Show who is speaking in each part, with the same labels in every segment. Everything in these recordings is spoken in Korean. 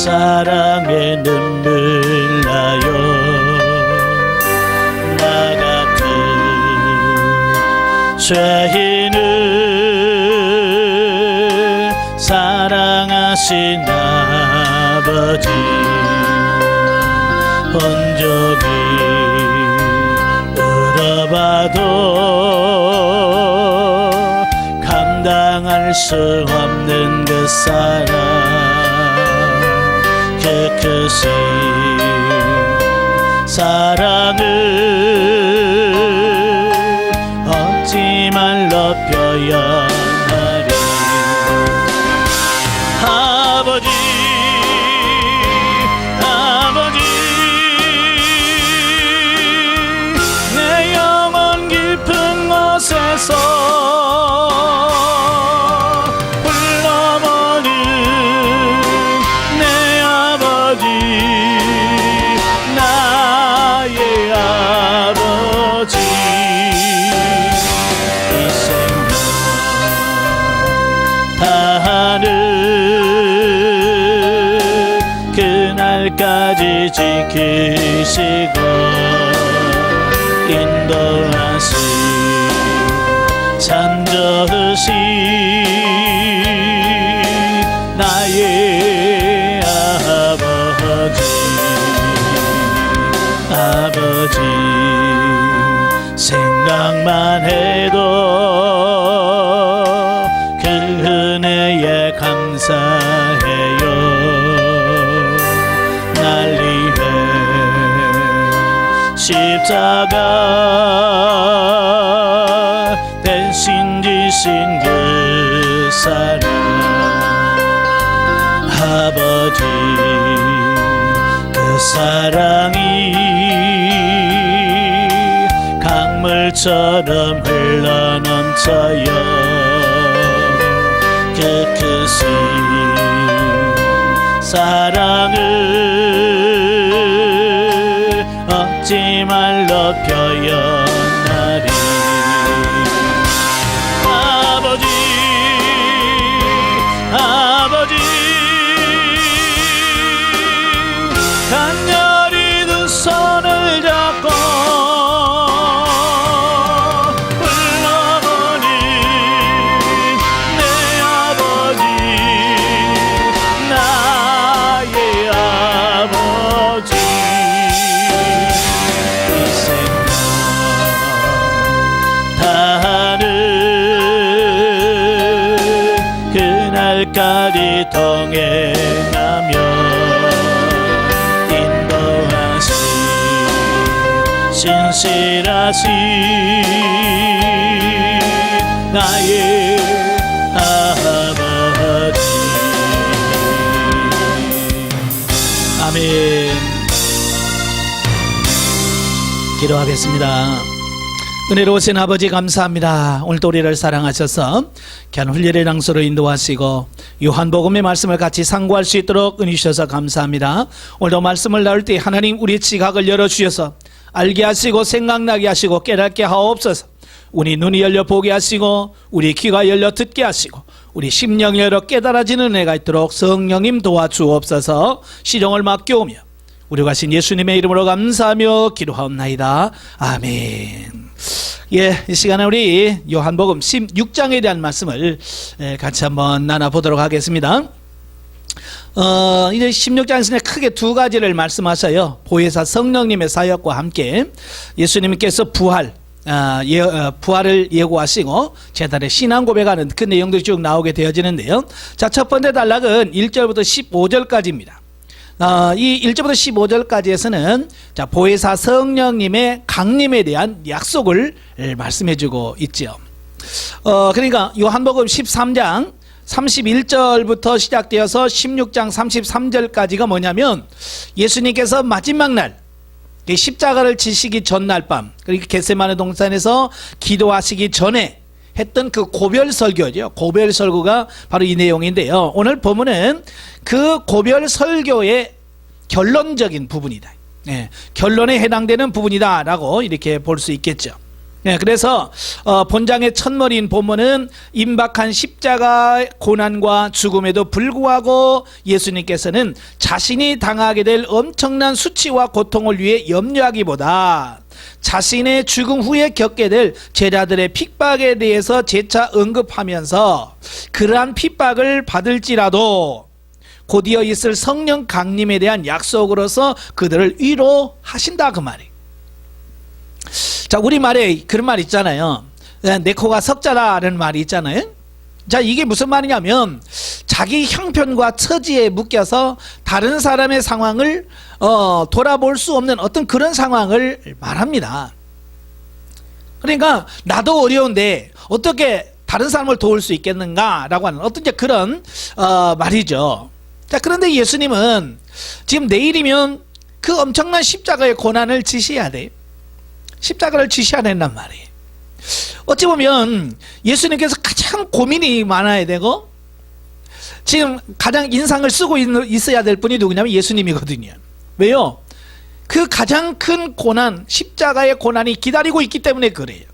Speaker 1: 사랑에 눈물 나요. 나 같은 죄인을 사랑하신 아버지, 본적이 울어봐도 감당할 수 없는 그 사랑, 그 크신 사랑을 어찌 말로 표현하리. 아버지, 아버지, 내 영혼 깊은 곳에서 불러버린 내 아버지, 나의 아버지, 이 생명 다하는 그날까지 지키시고 인도하시 잠저으시 나의 아버지, 아버지, 생각만 해도 그 은혜에 감사해요. 날 위해 십자가 대신 지신 그 사랑, 아버지, 그 사랑이 강물처럼 흘러넘쳐요. 그 크신 사랑을 어찌 말로 표현하리. 아버지, 아버지, 간절히 두 손을 잡고 불러버린 내 아버지, 나의 아버지, 이 생각 다하는 그날까지 동행하며 인도하시 신실하시 나의 아버지. 아멘. 기도하겠습니다. 은혜로우신 아버지 감사합니다. 오늘도 우리를 사랑하셔서 귀한 훈련의 장소로 인도하시고 요한복음의 말씀을 같이 상고할 수 있도록 은혜 주셔서 감사합니다. 오늘도 말씀을 나눌 때 하나님 우리 지각을 열어주셔서 알게 하시고 생각나게 하시고 깨닫게 하옵소서. 우리 눈이 열려 보게 하시고 우리 귀가 열려 듣게 하시고 우리 심령 열어 깨달아지는 은혜가 있도록 성령님 도와주옵소서. 시종을 맡겨오며 우리 가신 예수님의 이름으로 감사하며 기도하옵나이다. 아멘. 예, 이 시간에 우리 요한복음 16장에 대한 말씀을 같이 한번 나눠보도록 하겠습니다. 이제 16장에서는 크게 두 가지를 말씀하셔요. 보혜사 성령님의 사역과 함께 예수님께서 부활을 예고하시고 제단의 신앙 고백하는 그 내용들이 쭉 나오게 되어지는데요. 자, 첫 번째 단락은 1절부터 15절까지입니다. 이 1절부터 15절까지에서는 자, 보혜사 성령님의 강림에 대한 약속을 말씀해주고 있죠. 그러니까 요한복음 13장 31절부터 시작되어서 16장 33절까지가 뭐냐면 예수님께서 마지막 날 십자가를 지시기 전날 밤, 그러니까 겟세마네 동산에서 기도하시기 전에 했던 그 고별 설교죠. 고별 설교가 바로 이 내용인데요. 오늘 본문은 그 고별 설교의 결론적인 부분이다. 결론에 해당되는 부분이다 라고 이렇게 볼 수 있겠죠. 네, 그래서 본장의 첫머리인 본문은 임박한 십자가 고난과 죽음에도 불구하고 예수님께서는 자신이 당하게 될 엄청난 수치와 고통을 위해 염려하기보다 자신의 죽음 후에 겪게 될 제자들의 핍박에 대해서 재차 언급하면서 그러한 핍박을 받을지라도 곧이어 있을 성령 강림에 대한 약속으로서 그들을 위로하신다, 그 말이에요. 자, 우리말에 그런 말 있잖아요. 내 코가 석자라는 말이 있잖아요. 자, 이게 무슨 말이냐면 자기 형편과 처지에 묶여서 다른 사람의 상황을 돌아볼 수 없는 어떤 그런 상황을 말합니다. 그러니까 나도 어려운데 어떻게 다른 사람을 도울 수 있겠는가라고 하는 어떤 그런 말이죠. 자, 그런데 예수님은 지금 내일이면 그 엄청난 십자가의 고난을 지셔야 돼요. 십자가를 지셔야 된단 말이에요. 어찌 보면 예수님께서 가장 고민이 많아야 되고 지금 가장 인상을 쓰고 있어야 될 분이 누구냐면 예수님이거든요. 왜요? 그 가장 큰 고난, 십자가의 고난이 기다리고 있기 때문에 그래요.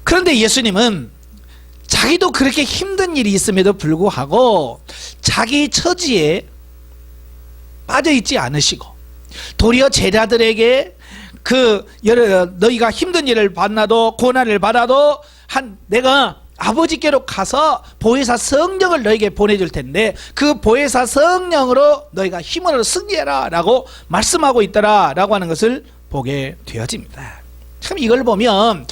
Speaker 1: 그런데 예수님은 자기도 그렇게 힘든 일이 있음에도 불구하고 자기 처지에 빠져있지 않으시고 도리어 제자들에게 너희가 힘든 일을 받나도 고난을 받아도 내가 아버지께로 가서 보혜사 성령을 너에게 보내줄 텐데 그 보혜사 성령으로 너희가 힘으로 승리해라 라고 말씀하고 있더라 라고 하는 것을 보게 되어집니다. 참 이걸 보면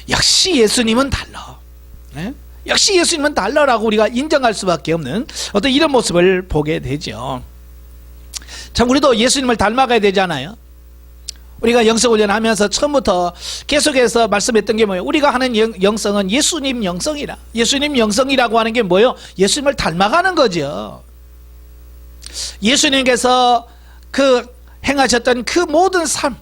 Speaker 1: 역시 예수님은 달라. 네? 역시 예수님은 달라라고 우리가 인정할 수밖에 없는 어떤 이런 모습을 보게 되죠. 참 우리도 예수님을 닮아가야 되잖아요. 우리가 영성훈련 하면서 처음부터 계속해서 말씀했던 게 뭐예요? 우리가 하는 영성은 예수님 영성이라. 예수님 영성이라고 하는 게 뭐예요? 예수님을 닮아가는 거죠. 예수님께서 행하셨던 그 모든 삶,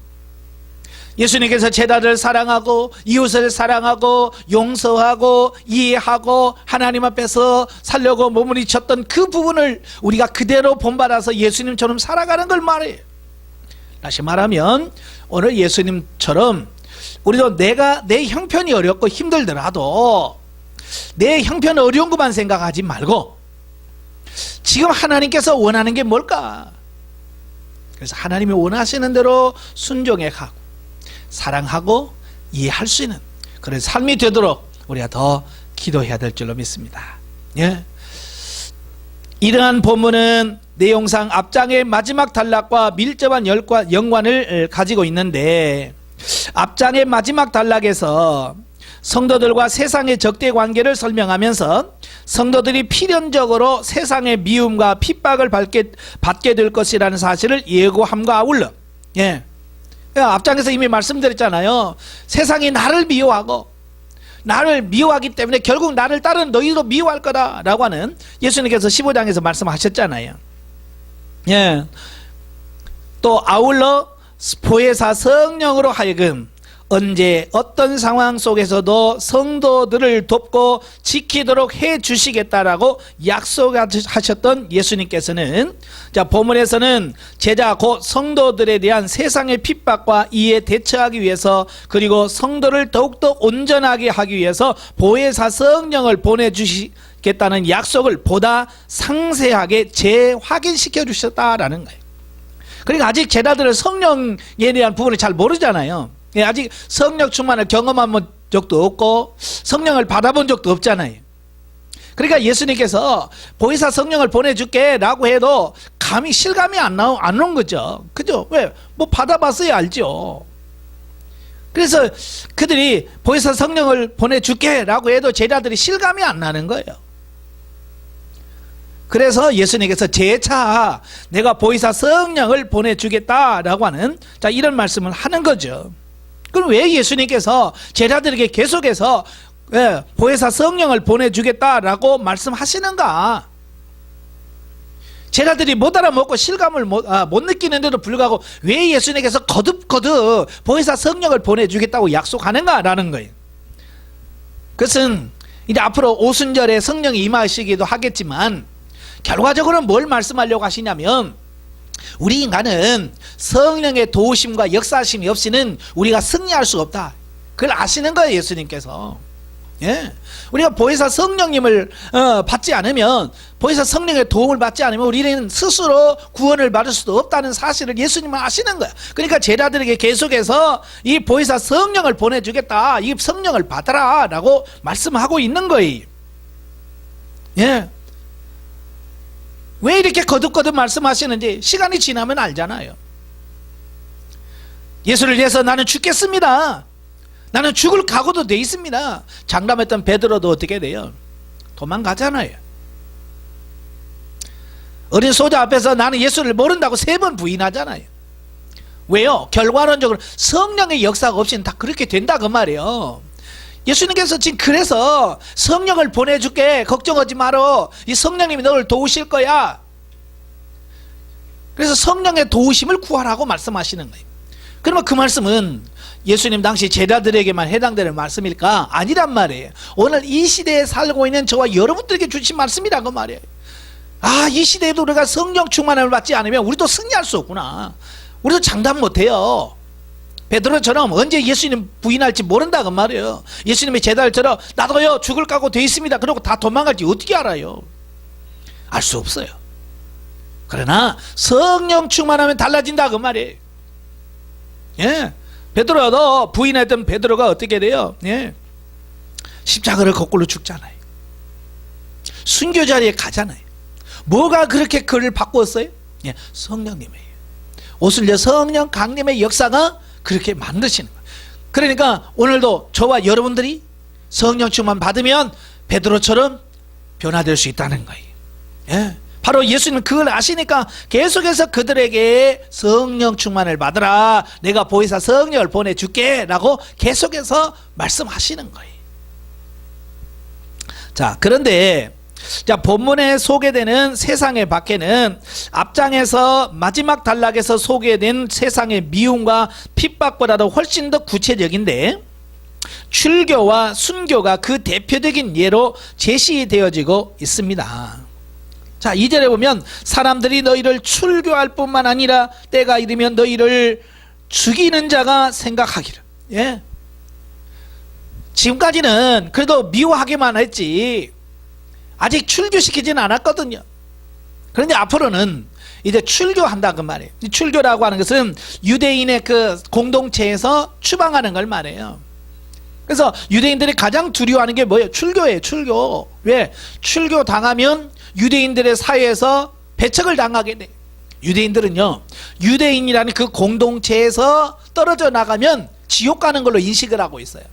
Speaker 1: 예수님께서 제자들을 사랑하고 이웃을 사랑하고 용서하고 이해하고 하나님 앞에서 살려고 몸부림쳤던 그 부분을 우리가 그대로 본받아서 예수님처럼 살아가는 걸 말해요. 다시 말하면 오늘 예수님처럼 우리도 내 형편이 어렵고 힘들더라도 내 형편 어려운 것만 생각하지 말고 지금 하나님께서 원하는 게 뭘까? 그래서 하나님이 원하시는 대로 순종해 가고 사랑하고 이해할 수 있는 그런 삶이 되도록 우리가 더 기도해야 될 줄로 믿습니다. 예. 이러한 본문은 내용상 앞장의 마지막 단락과 밀접한 연관을 가지고 있는데 앞장의 마지막 단락에서 성도들과 세상의 적대 관계를 설명하면서 성도들이 필연적으로 세상의 미움과 핍박을 받게 될 것이라는 사실을 예고함과 아울러 앞장에서 이미 말씀드렸잖아요. 세상이 나를 미워하기 때문에 결국 나를 따르는 너희도 미워할 거다라고 하는 예수님께서 15장에서 말씀하셨잖아요. 예. 또 아울러 보혜사 성령으로 하여금 언제 어떤 상황 속에서도 성도들을 돕고 지키도록 해 주시겠다라고 약속하셨던 예수님께서는 본문에서는 제자 곧 성도들에 대한 세상의 핍박과 이에 대처하기 위해서 그리고 성도를 더욱더 온전하게 하기 위해서 보혜사 성령을 보내주시겠다는 약속을 보다 상세하게 재확인시켜 주셨다라는 거예요. 그러니까 아직 제자들은 성령에 대한 부분을 잘 모르잖아요. 아직 성령 충만을 경험한 적도 없고 성령을 받아본 적도 없잖아요. 그러니까 예수님께서 보혜사 성령을 보내줄게 라고 해도 감히 실감이 안 오는 거죠. 그죠? 왜? 받아봤어야 알죠. 그래서 그들이 보혜사 성령을 보내줄게 라고 해도 제자들이 실감이 안 나는 거예요. 그래서 예수님께서 재차 내가 보혜사 성령을 보내주겠다라고 하는 이런 말씀을 하는 거죠. 그럼 왜 예수님께서 제자들에게 계속해서 보혜사 성령을 보내주겠다라고 말씀하시는가? 제자들이 못 알아먹고 실감을 못 느끼는데도 불구하고 왜 예수님께서 거듭 보혜사 성령을 보내주겠다고 약속하는가라는 거예요. 그것은 이제 앞으로 오순절에 성령이 임하시기도 하겠지만 결과적으로는 뭘 말씀하려고 하시냐면 우리 인간은 성령의 도우심과 역사심이 없이는 우리가 승리할 수가 없다. 그걸 아시는 거예요, 예수님께서. 예. 우리가 보혜사 성령님을 받지 않으면, 보혜사 성령의 도움을 받지 않으면 우리는 스스로 구원을 받을 수도 없다는 사실을 예수님은 아시는 거야. 그러니까 제자들에게 계속해서 이 보혜사 성령을 보내주겠다, 이 성령을 받아라 라고 말씀하고 있는 거예요. 예. 왜 이렇게 거듭거듭 말씀하시는지 시간이 지나면 알잖아요. 예수를 위해서 나는 죽겠습니다, 나는 죽을 각오도 돼 있습니다, 장담했던 베드로도 어떻게 돼요? 도망가잖아요. 어린 소자 앞에서 나는 예수를 모른다고 3번 부인하잖아요. 왜요? 결과론적으로 성령의 역사가 없이는 다 그렇게 된다 그 말이에요. 예수님께서 지금 그래서 성령을 보내줄게, 걱정하지 마라, 이 성령님이 너를 도우실 거야. 그래서 성령의 도우심을 구하라고 말씀하시는 거예요. 그러면 그 말씀은 예수님 당시 제자들에게만 해당되는 말씀일까? 아니란 말이에요. 오늘 이 시대에 살고 있는 저와 여러분들에게 주신 말씀이란 그 말이에요. 아, 이 시대에도 우리가 성령 충만함을 받지 않으면 우리도 승리할 수 없구나, 우리도 장담 못해요. 베드로처럼 언제 예수님 부인할지 모른다 그 말이에요. 예수님의 제자들처럼 나도요 죽을 각오 돼 있습니다 그러고 다 도망갈지 어떻게 알아요? 알 수 없어요. 그러나 성령 충만하면 달라진다 그 말이에요. 예. 베드로도 부인했던 베드로가 어떻게 돼요? 예. 십자가를 거꾸로 죽잖아요. 순교 자리에 가잖아요. 뭐가 그렇게 그를 바꾸었어요? 예. 성령님이에요. 오순절 성령 강림의 역사가 그렇게 만드시는 거예요. 그러니까 오늘도 저와 여러분들이 성령 충만 받으면 베드로처럼 변화될 수 있다는 거예요. 예. 바로 예수님은 그걸 아시니까 계속해서 그들에게 성령 충만을 받으라, 내가 보혜사 성령을 보내줄게 라고 계속해서 말씀하시는 거예요. 자, 그런데 자, 본문에 소개되는 세상의 박해는 앞장에서 마지막 단락에서 소개된 세상의 미움과 핍박보다도 훨씬 더 구체적인데, 출교와 순교가 그 대표적인 예로 제시되어지고 있습니다. 자, 2절에 보면 사람들이 너희를 출교할 뿐만 아니라 때가 이르면 너희를 죽이는 자가 생각하기를. 예. 지금까지는 그래도 미워하기만 했지 아직 출교시키지는 않았거든요. 그런데 앞으로는 이제 출교한다 그 말이에요. 출교라고 하는 것은 유대인의 그 공동체에서 추방하는 걸 말해요. 그래서 유대인들이 가장 두려워하는 게 뭐예요? 출교예요. 출교. 왜? 출교 당하면 유대인들의 사회에서 배척을 당하게 돼. 유대인들은요, 유대인이라는 그 공동체에서 떨어져 나가면 지옥 가는 걸로 인식을 하고 있어요.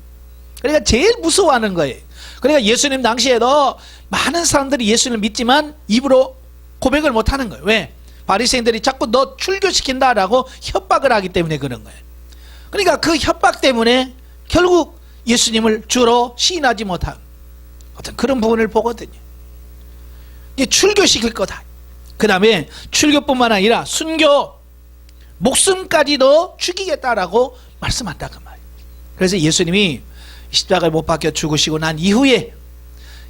Speaker 1: 그러니까 제일 무서워하는 거예요. 그러니까 예수님 당시에도 많은 사람들이 예수님을 믿지만 입으로 고백을 못하는 거예요. 왜? 바리새인들이 자꾸 너 출교시킨다라고 협박을 하기 때문에 그런 거예요. 그러니까 그 협박 때문에 결국 예수님을 주로 시인하지 못한 어떤 그런 부분을 보거든요. 이게 출교시킬 거다. 그 다음에 출교뿐만 아니라 순교, 목숨까지도 죽이겠다라고 말씀한다 그 말이에요. 그래서 예수님이 십자가에 못 박혀 죽으시고 난 이후에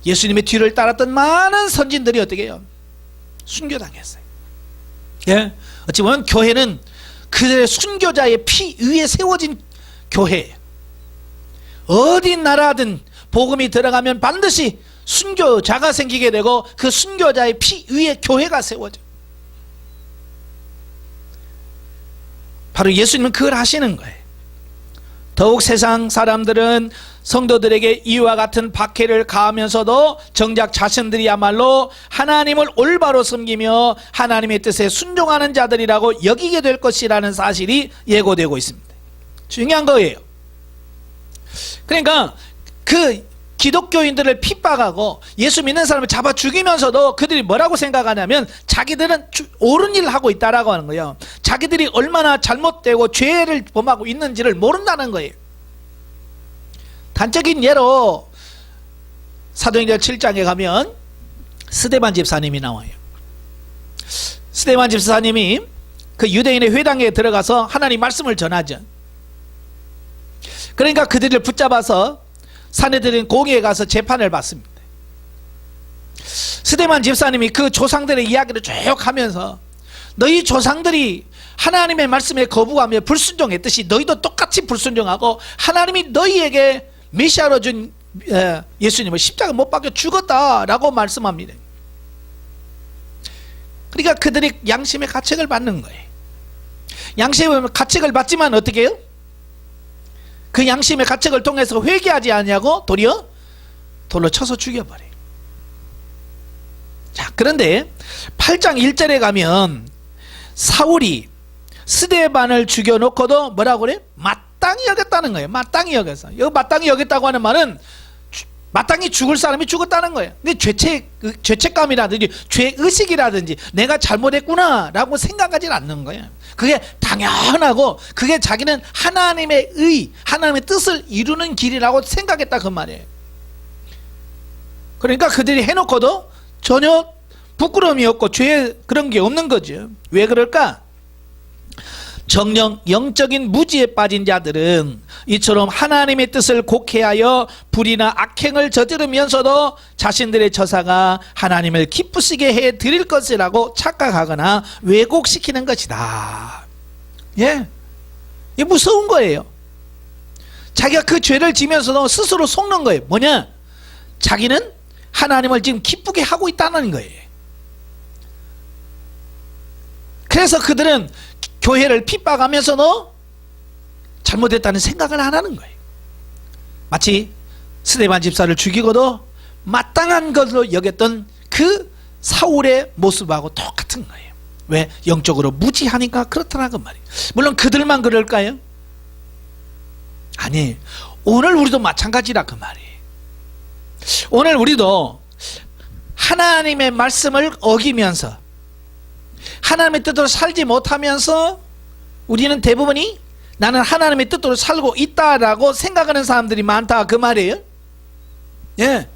Speaker 1: 예수님의 뒤를 따랐던 많은 선진들이 어떻게 해요? 순교당했어요. 예? 어찌 보면 교회는 그들의 순교자의 피 위에 세워진 교회예요. 어디 나라든 복음이 들어가면 반드시 순교자가 생기게 되고 그 순교자의 피 위에 교회가 세워져. 바로 예수님은 그걸 하시는 거예요. 더욱 세상 사람들은 성도들에게 이와 같은 박해를 가하면서도 정작 자신들이야말로 하나님을 올바로 섬기며 하나님의 뜻에 순종하는 자들이라고 여기게 될 것이라는 사실이 예고되고 있습니다. 중요한 거예요. 그러니까 그 기독교인들을 핍박하고 예수 믿는 사람을 잡아 죽이면서도 그들이 뭐라고 생각하냐면 자기들은 옳은 일을 하고 있다라고 하는 거예요. 자기들이 얼마나 잘못되고 죄를 범하고 있는지를 모른다는 거예요. 단적인 예로 사도행전 7장에 가면 스데반 집사님이 나와요. 스데반 집사님이 그 유대인의 회당에 들어가서 하나님 말씀을 전하죠. 그러니까 그들을 붙잡아서 사내들은 공의에 가서 재판을 받습니다. 스데반 집사님이 그 조상들의 이야기를 쭉 하면서 너희 조상들이 하나님의 말씀에 거부하며 불순종했듯이 너희도 똑같이 불순종하고 하나님이 너희에게 메시아로 준 예수님을 십자가 못 박혀 죽었다라고 말씀합니다. 그러니까 그들이 양심의 가책을 받는 거예요. 양심의 가책을 받지만 어떻게 해요? 그 양심의 가책을 통해서 회개하지 않냐고 도리어 돌로 쳐서 죽여버려요. 자, 그런데 8장 1절에 가면 사울이 스데반을 죽여놓고도 뭐라고 그래? 마땅히 여겼다는 거예요. 마땅히 여겼어. 여기 마땅히 여겼다고 하는 말은 마땅히 죽을 사람이 죽었다는 거예요. 근데 죄책감이라든지 죄의식이라든지 내가 잘못했구나 라고 생각하지 않는 거예요. 그게 당연하고 그게 자기는 하나님의 의, 하나님의 뜻을 이루는 길이라고 생각했다 그 말이에요. 그러니까 그들이 해놓고도 전혀 부끄러움이 없고 죄 그런 게 없는 거죠. 왜 그럴까? 정령 영적인 무지에 빠진 자들은 이처럼 하나님의 뜻을 곡해하여 불의나 악행을 저지르면서도 자신들의 처사가 하나님을 기쁘시게 해 드릴 것이라고 착각하거나 왜곡시키는 것이다. 예, 이게 무서운 거예요. 자기가 그 죄를 지면서도 스스로 속는 거예요. 뭐냐? 자기는 하나님을 지금 기쁘게 하고 있다는 거예요. 그래서 그들은 교회를 핍박하면서도 잘못했다는 생각을 안 하는 거예요. 마치 스데반 집사를 죽이고도 마땅한 것으로 여겼던 그 사울의 모습하고 똑같은 거예요. 왜? 영적으로 무지하니까 그렇더라고 말이에요. 물론 그들만 그럴까요? 아니, 오늘 우리도 마찬가지라 그 말이에요. 오늘 우리도 하나님의 말씀을 어기면서 하나님의 뜻대로 살지 못하면서 우리는 대부분이 나는 하나님의 뜻대로 살고 있다라고 생각하는 사람들이 많다 그 말이에요. 예.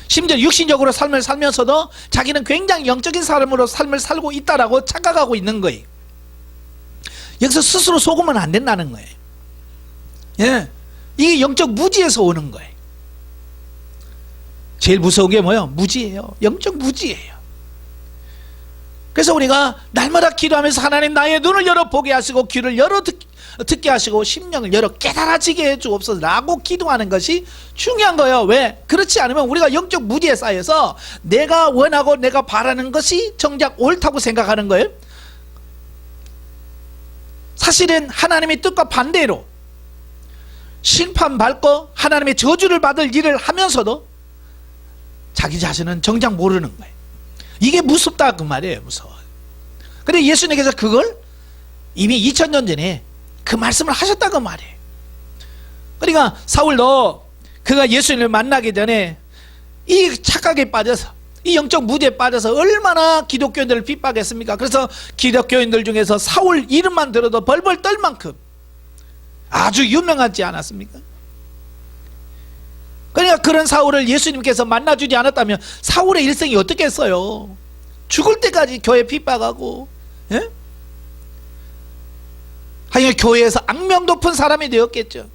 Speaker 1: 심지어 육신적으로 삶을 살면서도 자기는 굉장히 영적인 삶으로 삶을 살고 있다라고 착각하고 있는 거예요. 여기서 스스로 속으면 안 된다는 거예요. 예. 이게 영적 무지에서 오는 거예요. 제일 무서운 게 뭐예요? 무지예요. 영적 무지예요. 그래서 우리가 날마다 기도하면서 하나님 나의 눈을 열어 보게 하시고 귀를 열어 듣게 하시고 심령을 열어 깨달아지게 해주옵소서 라고 기도하는 것이 중요한 거예요. 왜? 그렇지 않으면 우리가 영적 무지에 쌓여서 내가 원하고 내가 바라는 것이 정작 옳다고 생각하는 거예요. 사실은 하나님의 뜻과 반대로 심판받고 하나님의 저주를 받을 일을 하면서도 자기 자신은 정작 모르는 거예요. 이게 무섭다 그 말이에요. 무서워. 근데 예수님께서 그걸 이미 2000년 전에 그 말씀을 하셨다고 말이에요. 그러니까 사울도 그가 예수님을 만나기 전에 이 착각에 빠져서 이 영적 무지에 빠져서 얼마나 기독교인들을 핍박했습니까? 그래서 기독교인들 중에서 사울 이름만 들어도 벌벌 떨 만큼 아주 유명하지 않았습니까? 그러니까 그런 사울을 예수님께서 만나주지 않았다면 사울의 일생이 어떻겠어요? 죽을 때까지 교회 핍박하고, 예? 하여간 교회에서 악명 높은 사람이 되었겠죠.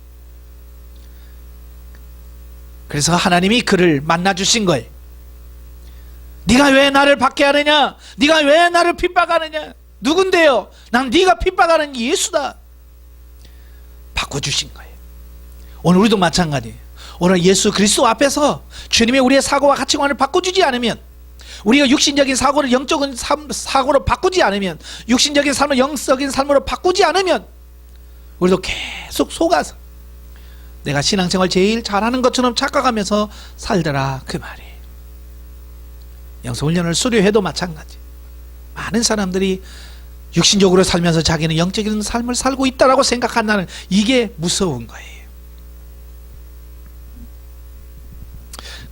Speaker 1: 그래서 하나님이 그를 만나주신 거예요. 네가 왜 나를 박해하느냐? 네가 왜 나를 핍박하느냐? 누군데요? 난 네가 핍박하는 예수다. 바꿔주신 거예요. 오늘 우리도 마찬가지예요. 오늘 예수 그리스도 앞에서 주님의 우리의 사고와 가치관을 바꿔주지 않으면, 우리가 육신적인 사고를 영적인 사고로 바꾸지 않으면, 육신적인 삶을 영적인 삶으로 바꾸지 않으면 우리도 계속 속아서 내가 신앙생활 제일 잘하는 것처럼 착각하면서 살더라 그 말이에요. 영성훈련을 수료해도 마찬가지. 많은 사람들이 육신적으로 살면서 자기는 영적인 삶을 살고 있다라고 생각한다는 이게 무서운 거예요.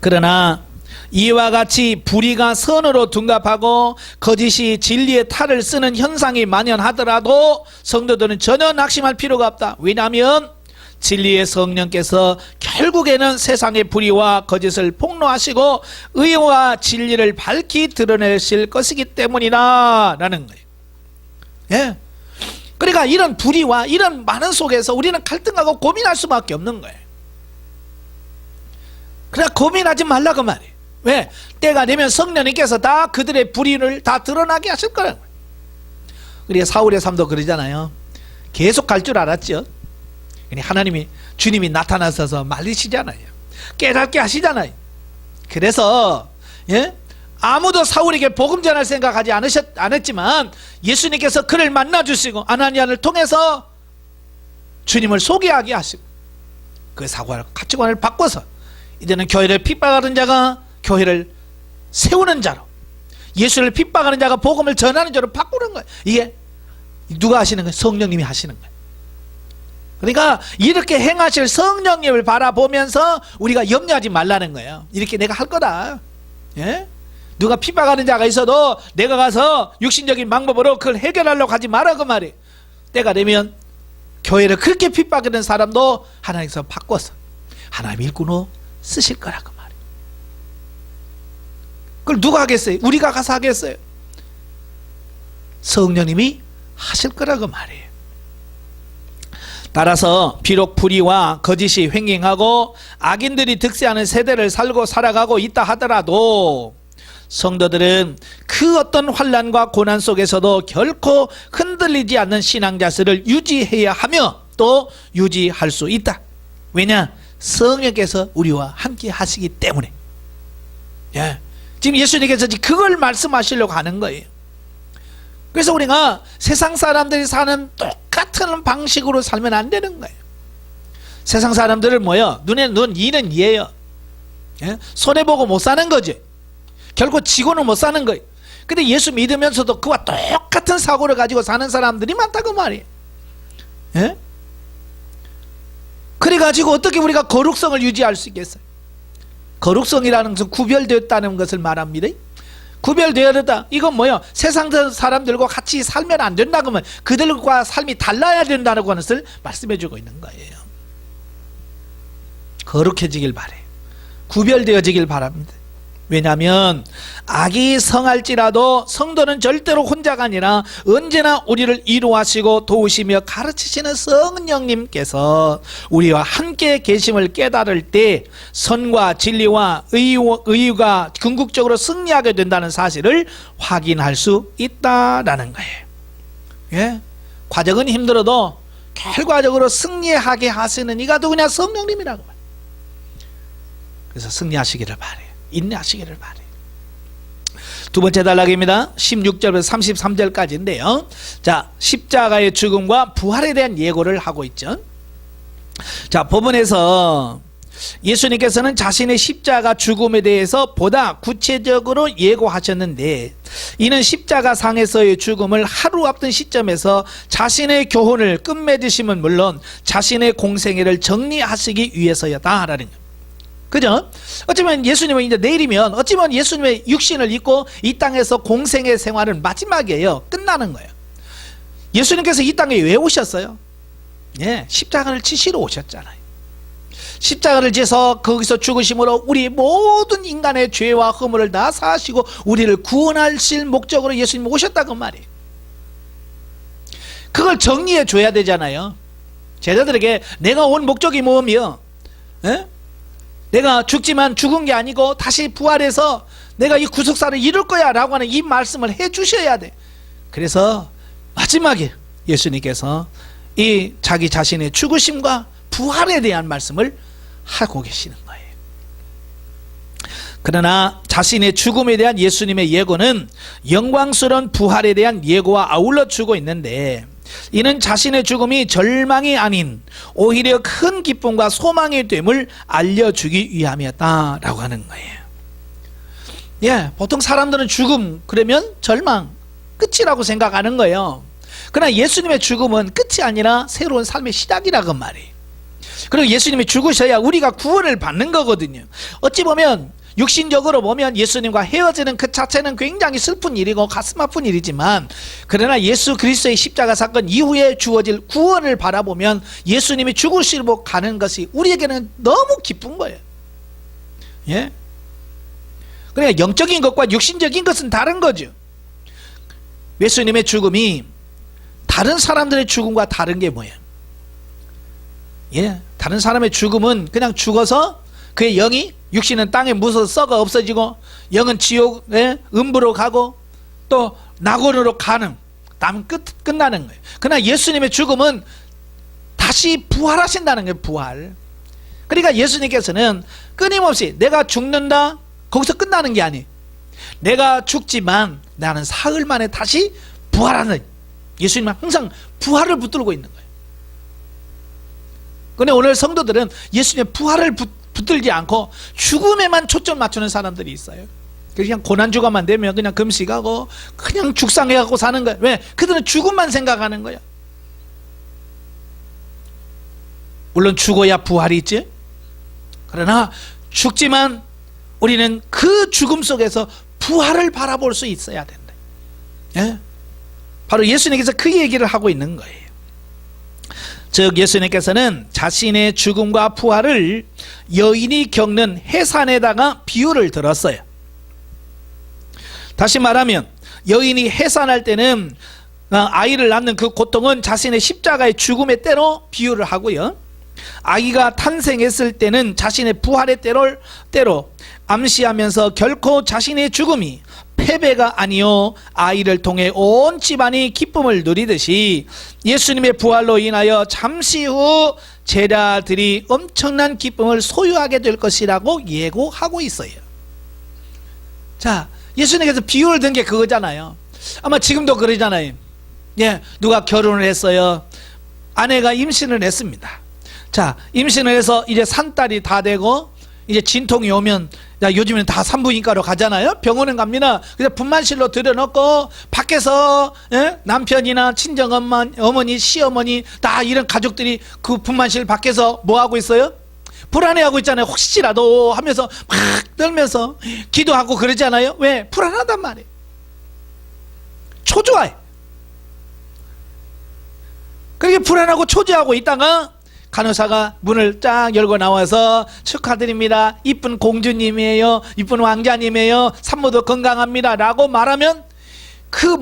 Speaker 1: 그러나 이와 같이 불의가 선으로 둔갑하고 거짓이 진리의 탈을 쓰는 현상이 만연하더라도 성도들은 전혀 낙심할 필요가 없다. 왜냐하면 진리의 성령께서 결국에는 세상의 불의와 거짓을 폭로하시고 의와 진리를 밝히 드러내실 것이기 때문이다 라는 거예요. 예. 그러니까 이런 불의와 이런 많은 속에서 우리는 갈등하고 고민할 수밖에 없는 거예요. 그러나 고민하지 말라고 말이에요. 왜? 때가 되면 성령님께서 다 그들의 불의를 다 드러나게 하실 거라는 거예요. 우리가 사울의 삶도 그러잖아요. 계속 갈 줄 알았죠. 하나님이, 주님이 나타나셔서 말리시잖아요. 깨닫게 하시잖아요. 그래서 아무도 사울에게 복음 전할 생각하지 않았지만 예수님께서 그를 만나주시고 아나니아를 통해서 주님을 소개하게 하시고 그 사고와 가치관을 바꿔서 이제는 교회를 핍박하는 자가 교회를 세우는 자로, 예수를 핍박하는 자가 복음을 전하는 자로 바꾸는 거예요. 이게 누가 하시는 거예요? 성령님이 하시는 거예요. 그러니까 이렇게 행하실 성령님을 바라보면서 우리가 염려하지 말라는 거예요. 이렇게 내가 할 거다. 누가 핍박하는 자가 있어도 내가 가서 육신적인 방법으로 그걸 해결하려고 하지 마라 그 말이에요. 때가 되면 교회를 그렇게 핍박하는 사람도 하나님께서 바꿔서 하나님 일꾼으로 쓰실 거라 그 말이에요. 그걸 누가 하겠어요? 우리가 가서 하겠어요? 성령님이 하실 거라 그 말이에요. 따라서 비록 불의와 거짓이 횡행하고 악인들이 득세하는 세대를 살고 살아가고 있다 하더라도 성도들은 그 어떤 환난과 고난 속에서도 결코 흔들리지 않는 신앙 자세를 유지해야 하며 또 유지할 수 있다. 왜냐? 성령께서 우리와 함께 하시기 때문에. 지금 예수님께서 그걸 말씀하시려고 하는 거예요. 그래서 우리가 세상 사람들이 사는 똑같은 방식으로 살면 안 되는 거예요. 세상 사람들은 뭐예요? 눈에 눈, 이는 이예요. 손해보고 못 사는 거지. 결국 지고는 못 사는 거예요. 근데 예수 믿으면서도 그와 똑같은 사고를 가지고 사는 사람들이 많다고 말이에요. 그래가지고 어떻게 우리가 거룩성을 유지할 수 있겠어요? 거룩성이라는 것은 구별되었다는 것을 말합니다. 구별되었다. 이건 뭐예요? 세상 사람들과 같이 살면 안 된다 그러면 그들과 삶이 달라야 된다는 것을 말씀해 주고 있는 거예요. 거룩해지길 바래요. 구별되어지길 바랍니다. 왜냐하면 악이 성할지라도 성도는 절대로 혼자가 아니라 언제나 우리를 위로하시고 도우시며 가르치시는 성령님께서 우리와 함께 계심을 깨달을 때 선과 진리와 의유가 궁극적으로 승리하게 된다는 사실을 확인할 수 있다라는 거예요. 과정은 힘들어도 결과적으로 승리하게 하시는 이가 누구냐? 성령님이라고 말해요. 그래서 승리하시기를 바래요. 인내하시기를 바래요. 두 번째 단락입니다. 16절부터 33절까지인데요. 자, 십자가의 죽음과 부활에 대한 예고를 하고 있죠. 자, 본문에서 예수님께서는 자신의 십자가 죽음에 대해서 보다 구체적으로 예고하셨는데 이는 십자가 상에서의 죽음을 하루 앞둔 시점에서 자신의 교훈을 끝맺으심은 물론 자신의 공생애를 정리하시기 위해서였다라는 거예요. 그죠? 어쩌면 예수님은 이제 내일이면 어쩌면 예수님의 육신을 입고 이 땅에서 공생의 생활은 마지막이에요. 끝나는 거예요. 예수님께서 이 땅에 왜 오셨어요? 십자가를 치시러 오셨잖아요. 십자가를 지어서 거기서 죽으심으로 우리 모든 인간의 죄와 허물을 다 사하시고 우리를 구원하실 목적으로 예수님이 오셨다고 말이에요. 그걸 정리해 줘야 되잖아요. 제자들에게 내가 온 목적이 뭐며 내가 죽지만 죽은 게 아니고 다시 부활해서 내가 이 구속사를 이룰 거야 라고 하는 이 말씀을 해 주셔야 돼. 그래서 마지막에 예수님께서 이 자기 자신의 죽으심과 부활에 대한 말씀을 하고 계시는 거예요. 그러나 자신의 죽음에 대한 예수님의 예고는 영광스러운 부활에 대한 예고와 아울러 주고 있는데 이는 자신의 죽음이 절망이 아닌 오히려 큰 기쁨과 소망이 됨을 알려주기 위함이었다라고 하는 거예요. 보통 사람들은 죽음 그러면 절망 끝이라고 생각하는 거예요. 그러나 예수님의 죽음은 끝이 아니라 새로운 삶의 시작이라고 말이에요. 그리고 예수님이 죽으셔야 우리가 구원을 받는 거거든요. 어찌 보면 육신적으로 보면 예수님과 헤어지는 그 자체는 굉장히 슬픈 일이고 가슴 아픈 일이지만 그러나 예수 그리스도의 십자가 사건 이후에 주어질 구원을 바라보면 예수님이 죽으시고 가는 것이 우리에게는 너무 기쁜 거예요. 그러니까 영적인 것과 육신적인 것은 다른 거죠. 예수님의 죽음이 다른 사람들의 죽음과 다른 게 뭐예요? 다른 사람의 죽음은 그냥 죽어서 그의 영이 육신은 땅에 묻어서 썩어 없어지고 영은 지옥 음부로 가고 또 낙원으로 가는 나면 끝나는 거예요. 그러나 예수님의 죽음은 다시 부활하신다는 거예요. 부활. 그러니까 예수님께서는 끊임없이 내가 죽는다 거기서 끝나는 게 아니에요. 내가 죽지만 나는 사흘 만에 다시 부활하는, 예수님은 항상 부활을 붙들고 있는 거예요. 그런데 오늘 성도들은 예수님의 부활을 붙들지 않고 죽음에만 초점 맞추는 사람들이 있어요. 그냥 고난주간만 되면 그냥 금식하고 그냥 죽상해갖고 사는 거예요. 왜? 그들은 죽음만 생각하는 거예요. 물론 죽어야 부활이 있지. 그러나 죽지만 우리는 그 죽음 속에서 부활을 바라볼 수 있어야 된다. 예? 바로 예수님께서 그 얘기를 하고 있는 거예요. 즉 예수님께서는 자신의 죽음과 부활을 여인이 겪는 해산에다가 비유를 들었어요. 다시 말하면 여인이 해산할 때는 아이를 낳는 그 고통은 자신의 십자가의 죽음의 때로 비유를 하고요, 아기가 탄생했을 때는 자신의 부활의 때로 암시하면서 결코 자신의 죽음이 패배가 아니요 아이를 통해 온 집안이 기쁨을 누리듯이 예수님의 부활로 인하여 잠시 후 제자들이 엄청난 기쁨을 소유하게 될 것이라고 예고하고 있어요. 자, 예수님께서 비유를 든 게 그거잖아요. 아마 지금도 그러잖아요. 예, 누가 결혼을 했어요. 아내가 임신을 했습니다. 자, 임신을 해서 이제 산딸이 다 되고 이제 진통이 오면, 야, 요즘에는 다 산부인과로 가잖아요. 병원에 갑니다. 그래서 분만실로 들여놓고 밖에서, 예? 남편이나 친정엄마, 어머니, 시어머니 다 이런 가족들이 그 분만실 밖에서 뭐 하고 있어요? 불안해하고 있잖아요. 혹시라도 하면서 막 떨면서 기도하고 그러잖아요. 왜? 불안하단 말이에요. 초조해. 그렇게 불안하고 초조하고 있다가 간호사가 문을 쫙 열고 나와서 축하드립니다. 이쁜 공주님이에요. 이쁜 왕자님이에요. 산모도 건강합니다. 라고 말하면 그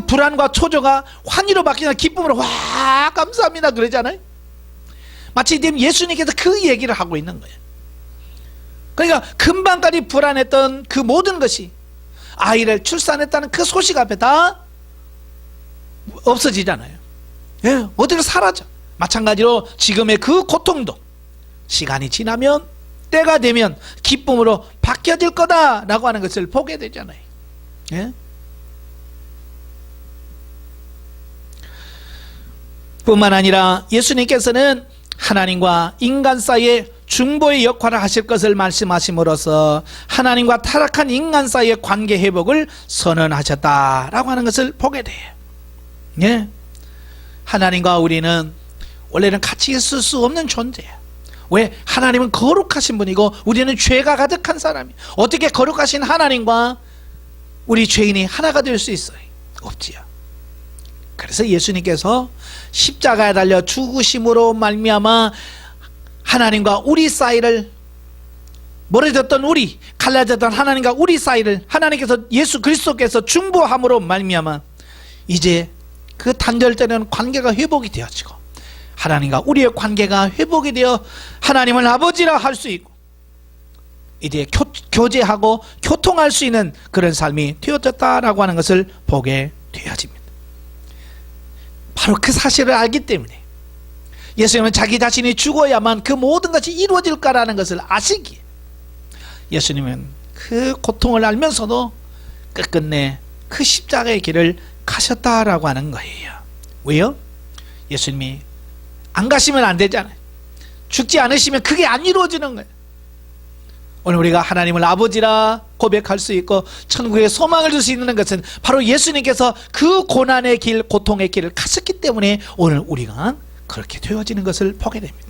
Speaker 1: 불안과 초조가 환희로 바뀌는 기쁨으로 와 감사합니다 그러잖아요. 마치 지금 예수님께서 그 얘기를 하고 있는 거예요. 그러니까 금방까지 불안했던 그 모든 것이 아이를 출산했다는 그 소식 앞에 다 없어지잖아요. 예, 어디로 사라져. 마찬가지로 지금의 그 고통도 시간이 지나면 때가 되면 기쁨으로 바뀌어질 거다라고 하는 것을 보게 되잖아요. 예? 뿐만 아니라 예수님께서는 하나님과 인간 사이에 중보의 역할을 하실 것을 말씀하심으로써 하나님과 타락한 인간 사이의 관계 회복을 선언하셨다라고 하는 것을 보게 돼요. 예? 하나님과 우리는 원래는 같이 있을 수 없는 존재야. 왜? 하나님은 거룩하신 분이고 우리는 죄가 가득한 사람이야. 어떻게 거룩하신 하나님과 우리 죄인이 하나가 될 수 있어요? 없지요. 그래서 예수님께서 십자가에 달려 죽으심으로 말미암아 하나님과 우리 사이를, 멀어졌던 우리, 갈라졌던 하나님과 우리 사이를 하나님께서 예수 그리스도께서 중보함으로 말미암아 이제 그 단절되는 관계가 회복이 되어지고 하나님과 우리의 관계가 회복이 되어 하나님을 아버지라 할 수 있고 이제 교제하고 교통할 수 있는 그런 삶이 되어졌다라고 하는 것을 보게 되어집니다. 바로 그 사실을 알기 때문에 예수님은 자기 자신이 죽어야만 그 모든 것이 이루어질까라는 것을 아시기에 예수님은 그 고통을 알면서도 끝끝내 그 십자가의 길을 가셨다라고 하는 거예요. 왜요? 예수님이 안 가시면 안 되잖아요. 죽지 않으시면 그게 안 이루어지는 거예요. 오늘 우리가 하나님을 아버지라 고백할 수 있고 천국에 소망을 줄 수 있는 것은 바로 예수님께서 그 고난의 길, 고통의 길을 가셨기 때문에 오늘 우리가 그렇게 되어지는 것을 보게 됩니다.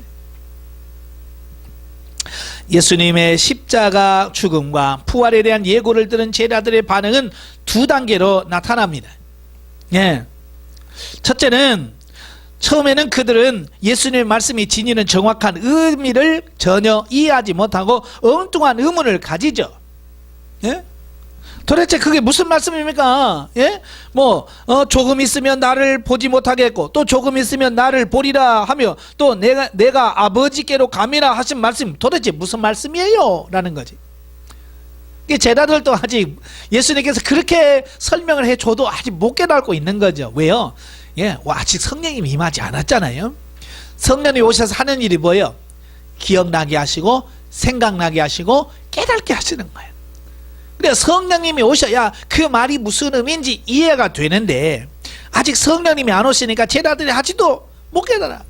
Speaker 1: 예수님의 십자가 죽음과 부활에 대한 예고를 들은 제자들의 반응은 두 단계로 나타납니다. 예. 첫째는 처음에는 그들은 예수님의 말씀이 지니는 정확한 의미를 전혀 이해하지 못하고 엉뚱한 의문을 가지죠. 예? 도대체 그게 무슨 말씀입니까? 예? 조금 있으면 나를 보지 못하겠고 또 조금 있으면 나를 보리라 하며 또 내가 아버지께로 감이라 하신 말씀 도대체 무슨 말씀이에요? 라는 거지. 이 제자들도 아직 예수님께서 그렇게 설명을 해줘도 아직 못 깨닫고 있는 거죠. 왜요? 예, 아직 성령님이 임하지 않았잖아요. 성령이 오셔서 하는 일이 뭐예요? 기억나게 하시고 생각나게 하시고 깨닫게 하시는 거예요. 그래서 성령님이 오셔야 그 말이 무슨 의미인지 이해가 되는데 아직 성령님이 안 오시니까 제자들이 아직도 못 깨달아.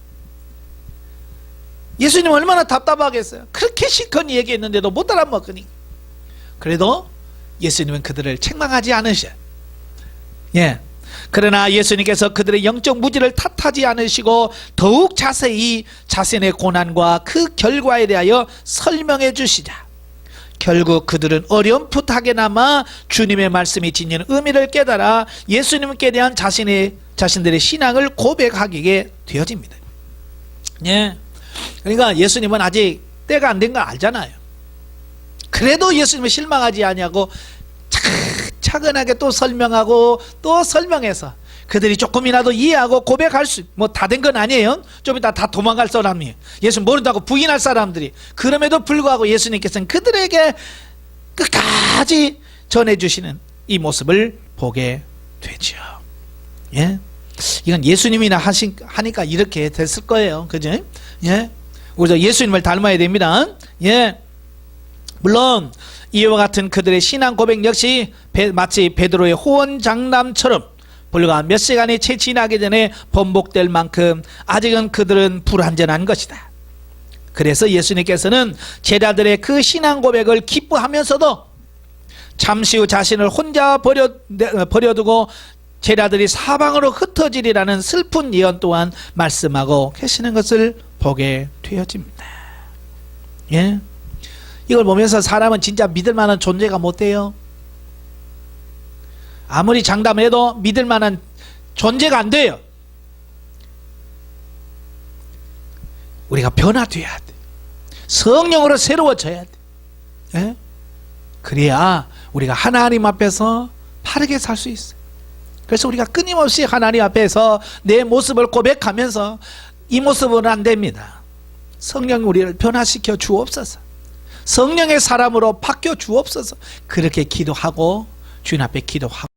Speaker 1: 예수님 얼마나 답답하겠어요. 그렇게 실컷 얘기했는데도 못 알아먹으니. 그래도 예수님은 그들을 책망하지 않으셔요. 예. 그러나 예수님께서 그들의 영적 무지를 탓하지 않으시고 더욱 자세히 자신의 고난과 그 결과에 대하여 설명해 주시자 결국 그들은 어렴풋하게나마 주님의 말씀이 지니는 의미를 깨달아 예수님께 대한 자신들의 신앙을 고백하게 되어집니다. 예. 그러니까 예수님은 아직 때가 안 된 걸 알잖아요. 그래도 예수님을 실망하지 아니하고 차근하게 또 설명하고 또 설명해서 그들이 조금이라도 이해하고 고백할 수, 뭐 다 된 건 아니에요. 좀 이따 다 도망갈 사람이에요. 예수 모른다고 부인할 사람들이. 그럼에도 불구하고 예수님께서는 그들에게 끝까지 전해주시는 이 모습을 보게 되죠. 예, 이건 예수님이나 하니까 이렇게 됐을 거예요. 그죠? 예, 우리가 예수님을 닮아야 됩니다. 예, 물론 이와 같은 그들의 신앙 고백 역시 마치 베드로의 호언장담처럼 불과 몇 시간이 채 지나기 전에 번복될 만큼 아직은 그들은 불완전한 것이다. 그래서 예수님께서는 제자들의 그 신앙 고백을 기뻐하면서도 잠시 후 자신을 혼자 버려두고 제자들이 사방으로 흩어지리라는 슬픈 예언 또한 말씀하고 계시는 것을 보게 되어집니다. 예? 이걸 보면서 사람은 진짜 믿을 만한 존재가 못 돼요. 아무리 장담해도 믿을 만한 존재가 안 돼요. 우리가 변화돼야 돼. 성령으로 새로워져야 돼. 예? 그래야 우리가 하나님 앞에서 바르게 살 수 있어요. 그래서 우리가 끊임없이 하나님 앞에서 내 모습을 고백하면서 이 모습은 안 됩니다. 성령 우리를 변화시켜 주옵소서. 성령의 사람으로 바뀌어 주옵소서. 그렇게 기도하고 주님 앞에 기도하고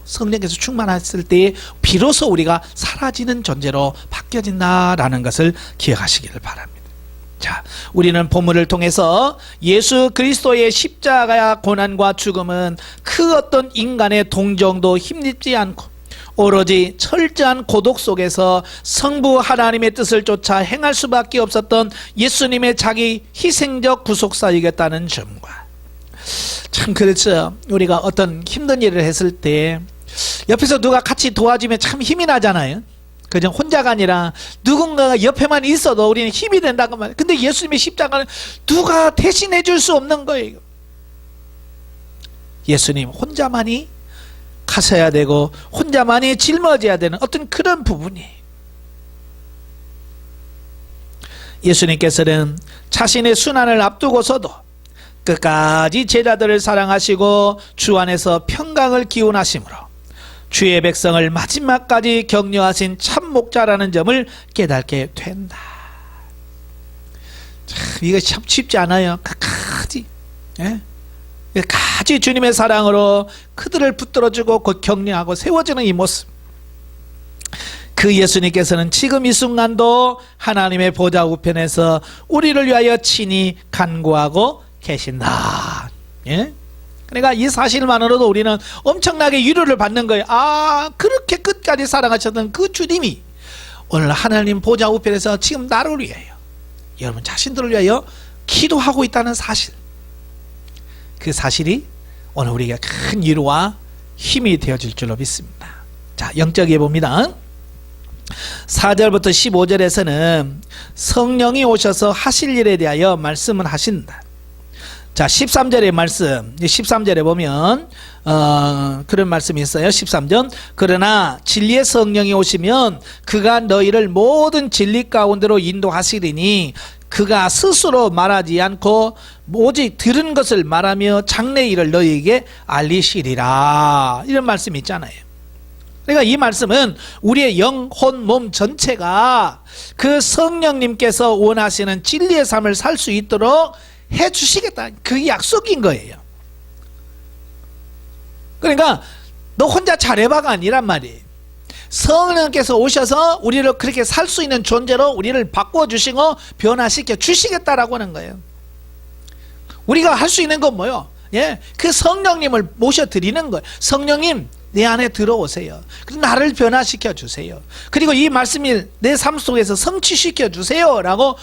Speaker 1: 성령께서 충만했을 때 비로소 우리가 사라지는 존재로 바뀌어진다라는 것을 기억하시기를 바랍니다. 자, 우리는 본문을 통해서 예수 그리스도의 십자가 고난과 죽음은 그 어떤 인간의 동정도 힘입지 않고 오로지 철저한 고독 속에서 성부 하나님의 뜻을 쫓아 행할 수밖에 없었던 예수님의 자기 희생적 구속사이겠다는 점과 참 그렇죠. 우리가 어떤 힘든 일을 했을 때 옆에서 누가 같이 도와주면 참 힘이 나잖아요. 그냥 혼자가 아니라 누군가가 옆에만 있어도 우리는 힘이 된다고 말해요. 근데 예수님의 십자가는 누가 대신해 줄 수 없는 거예요. 예수님 혼자만이 가셔야 되고 혼자만이 짊어져야 되는 어떤 그런 부분이에요. 예수님께서는 자신의 순환을 앞두고서도 끝까지 제자들을 사랑하시고 주 안에서 평강을 기원하심으로 주의 백성을 마지막까지 격려하신 참 목자라는 점을 깨닫게 된다. 참, 이거 참 쉽지 않아요. 끝까지, 예? 끝까지 주님의 사랑으로 그들을 붙들어주고 격려하고 세워주는 이 모습. 그 예수님께서는 지금 이 순간도 하나님의 보좌 우편에서 우리를 위하여 친히 간구하고 계신다. 예? 그러니까 이 사실만으로도 우리는 엄청나게 위로를 받는 거예요. 아, 그렇게 끝까지 사랑하셨던 그 주님이 오늘 하나님 보좌 우편에서 지금 나를 위하여, 여러분 자신들을 위하여 기도하고 있다는 사실. 그 사실이 오늘 우리에게 큰 위로와 힘이 되어질 줄로 믿습니다. 자, 영적에 봅니다. 4절부터 15절에서는 성령이 오셔서 하실 일에 대하여 말씀을 하신다. 자, 13절의 말씀, 13절에 보면 그런 말씀이 있어요. 13절, 그러나 진리의 성령이 오시면 그가 너희를 모든 진리 가운데로 인도하시리니 그가 스스로 말하지 않고 오직 들은 것을 말하며 장래 일을 너희에게 알리시리라. 이런 말씀이 있잖아요. 그러니까 이 말씀은 우리의 영, 혼, 몸 전체가 그 성령님께서 원하시는 진리의 삶을 살 수 있도록 해 주시겠다. 그 약속인 거예요. 그러니까 너 혼자 잘해봐가 아니란 말이에요. 성령께서 오셔서 우리를 그렇게 살 수 있는 존재로 우리를 바꿔주시고 변화시켜 주시겠다라고 하는 거예요. 우리가 할 수 있는 건 뭐요? 예, 그 성령님을 모셔드리는 거예요. 성령님 내 안에 들어오세요. 그리고 나를 변화시켜 주세요. 그리고 이 말씀이 내 삶 속에서 성취시켜 주세요 라고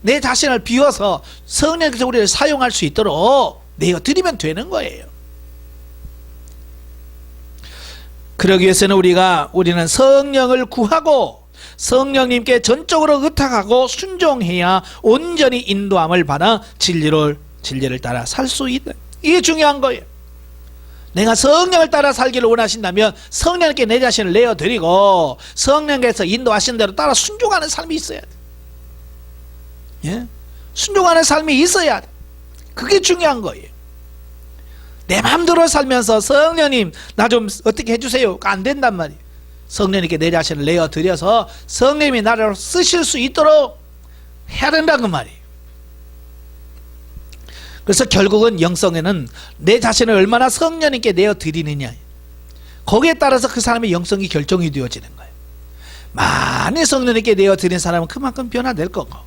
Speaker 1: 내 자신을 비워서 성령께서 우리를 사용할 수 있도록 내어드리면 되는 거예요. 그러기 위해서는 우리는 성령을 구하고 성령님께 전적으로 의탁하고 순종해야 온전히 인도함을 받아 진리를 따라 살 수 있다. 이게 중요한 거예요. 내가 성령을 따라 살기를 원하신다면 성령께 내 자신을 내어드리고 성령께서 인도하신 대로 따라 순종하는 삶이 있어야 돼. 예? 순종하는 삶이 있어야 돼. 그게 중요한 거예요. 내 마음대로 살면서 성령님 나 좀 어떻게 해주세요 안 된단 말이에요. 성령님께 내 자신을 내어드려서 성령님이 나를 쓰실 수 있도록 해야 된다는 말이에요. 그래서 결국은 영성에는 내 자신을 얼마나 성령님께 내어드리느냐, 거기에 따라서 그 사람의 영성이 결정이 되어지는 거예요. 많이 성령님께 내어드린 사람은 그만큼 변화될 거고,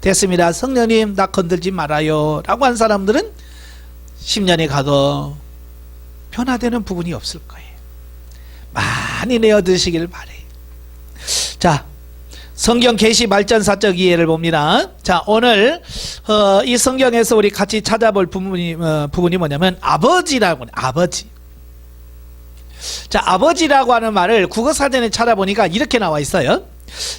Speaker 1: 됐습니다 성령님 나 건들지 말아요 라고 한 사람들은 10년이 가도 변화되는 부분이 없을 거예요. 많이 내어드시길 바래요. 자, 성경 계시 발전사적 이해를 봅니다. 자, 오늘 이 성경에서 우리 같이 찾아볼 부분이 뭐냐면 아버지라고 하는, 아버지. 자, 아버지라고 하는 말을 국어사전에 찾아보니까 이렇게 나와 있어요.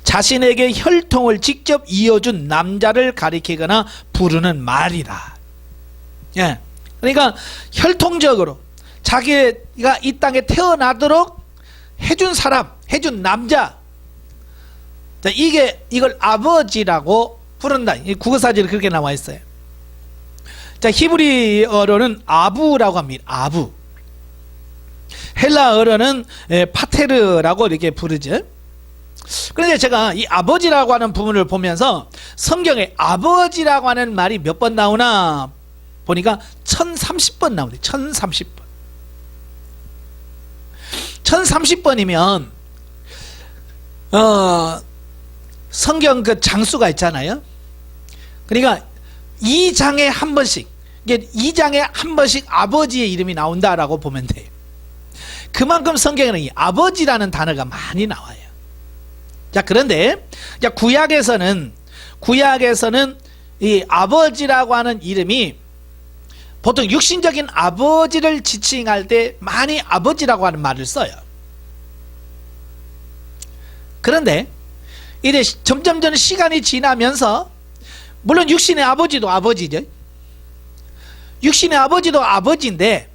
Speaker 1: 자신에게 혈통을 직접 이어준 남자를 가리키거나 부르는 말이다. 예. 그러니까 혈통적으로 자기가 이 땅에 태어나도록 해준 사람, 해준 남자, 자, 이걸 아버지라고 부른다. 이 국어사전에 그렇게 나와 있어요. 자, 히브리어로는 아부라고 합니다. 아부. 헬라어로는 파테르라고 이렇게 부르죠. 그런데 제가 이 아버지라고 하는 부분을 보면서 성경에 아버지라고 하는 말이 몇 번 나오나 보니까 1030번 나오네. 1030번. 1030번이면 성경 그 장수가 있잖아요. 그러니까 2장에 한 번씩, 이게 2장에 한 번씩 아버지의 이름이 나온다라고 보면 돼요. 그만큼 성경에는 이 아버지라는 단어가 많이 나와요. 자, 그런데 구약에서는 이 아버지라고 하는 이름이 보통 육신적인 아버지를 지칭할 때 많이 아버지라고 하는 말을 써요. 그런데 이제 점점 시간이 지나면서, 물론 육신의 아버지도 아버지죠. 육신의 아버지도 아버지인데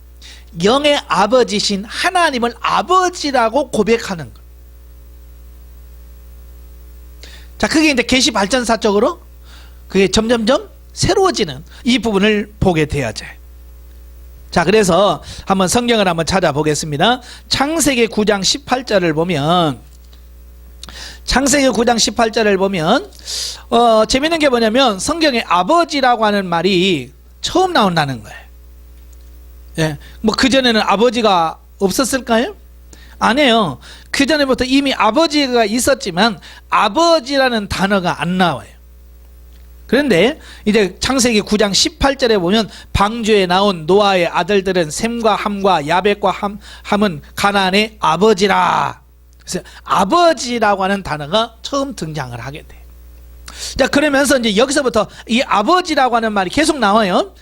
Speaker 1: 영의 아버지신 하나님을 아버지라고 고백하는 것. 자, 그게 이제 계시 발전사적으로 그게 점점점 새로워지는 이 부분을 보게 되어져요. 자, 그래서 한번 성경을 한번 찾아보겠습니다. 창세기 9장 18절을 보면, 창세기 9장 18절을 보면 재밌는 게 뭐냐면 성경에 아버지라고 하는 말이 처음 나온다는 거예요. 예, 뭐 그전에는 아버지가 없었을까요? 아니에요. 그전에부터 이미 아버지가 있었지만 아버지라는 단어가 안 나와요. 그런데 이제 창세기 9장 18절에 보면 방주에 나온 노아의 아들들은 셈과 함과 야벳과 함은 가나안의 아버지라. 그래서 아버지라고 하는 단어가 처음 등장을 하게 돼요. 자, 그러면서 이제 여기서부터 이 아버지라고 하는 말이 계속 나와요.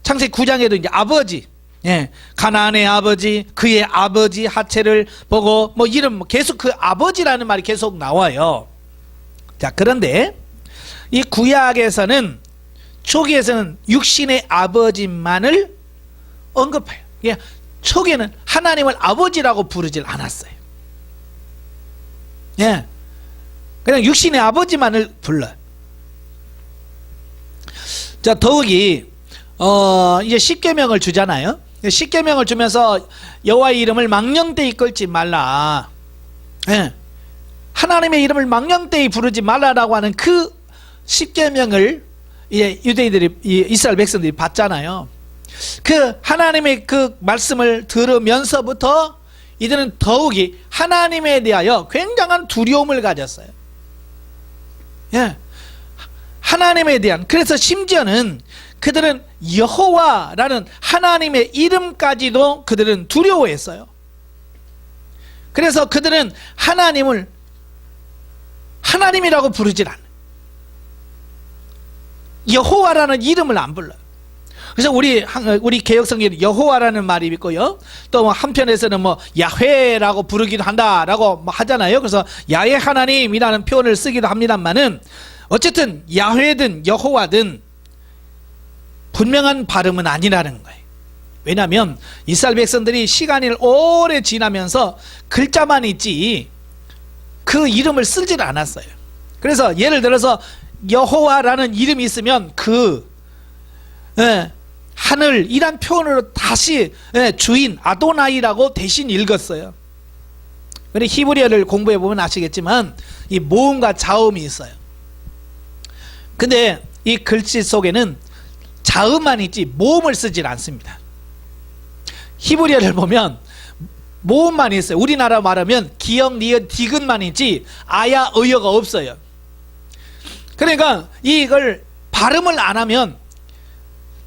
Speaker 1: 창세기 9장에도 이제 아버지, 예, 가나안의 아버지, 그의 아버지 하체를 보고 뭐 이름 계속 그 아버지라는 말이 계속 나와요. 자, 그런데 이 구약에서는 초기에서는 육신의 아버지만을 언급해요. 예, 초기에는 하나님을 아버지라고 부르질 않았어요. 예, 그냥 육신의 아버지만을 불러요. 자, 더욱이 이제 십계명을 주잖아요. 십계명을 주면서 여호와의 이름을 망령되이 끌지 말라. 예, 하나님의 이름을 망령되이 부르지 말라라고 하는 그 십계명을 이제 유대인들이, 이스라엘 백성들이 받잖아요. 그 하나님의 그 말씀을 들으면서부터 이들은 더욱이 하나님에 대하여 굉장한 두려움을 가졌어요. 예. 하나님에 대한, 그래서 심지어는 그들은 여호와라는 하나님의 이름까지도 그들은 두려워했어요. 그래서 그들은 하나님을 하나님이라고 부르질 않아요. 여호와라는 이름을 안 불러요. 그래서 우리 개혁성경에 여호와라는 말이 있고요. 또 한편에서는 뭐 야훼라고 부르기도 한다라고 하잖아요. 그래서 야훼 하나님이라는 표현을 쓰기도 합니다만은 어쨌든 야훼든 여호와든 분명한 발음은 아니라는 거예요. 왜냐하면 이스라엘 백성들이 시간이 오래 지나면서 글자만 있지 그 이름을 쓰질 않았어요. 그래서 예를 들어서 여호와라는 이름이 있으면 하늘이란 표현으로 다시 주인 아도나이라고 대신 읽었어요. 근데 히브리어를 공부해 보면 아시겠지만 이 모음과 자음이 있어요. 근데 이 글씨 속에는 자음만 있지 모음을 쓰질 않습니다. 히브리어를 보면 모음만 있어요. 우리나라 말하면 기역, 니은, 디귿만 있지 아야, 의어가 없어요. 그러니까 이걸 발음을 안 하면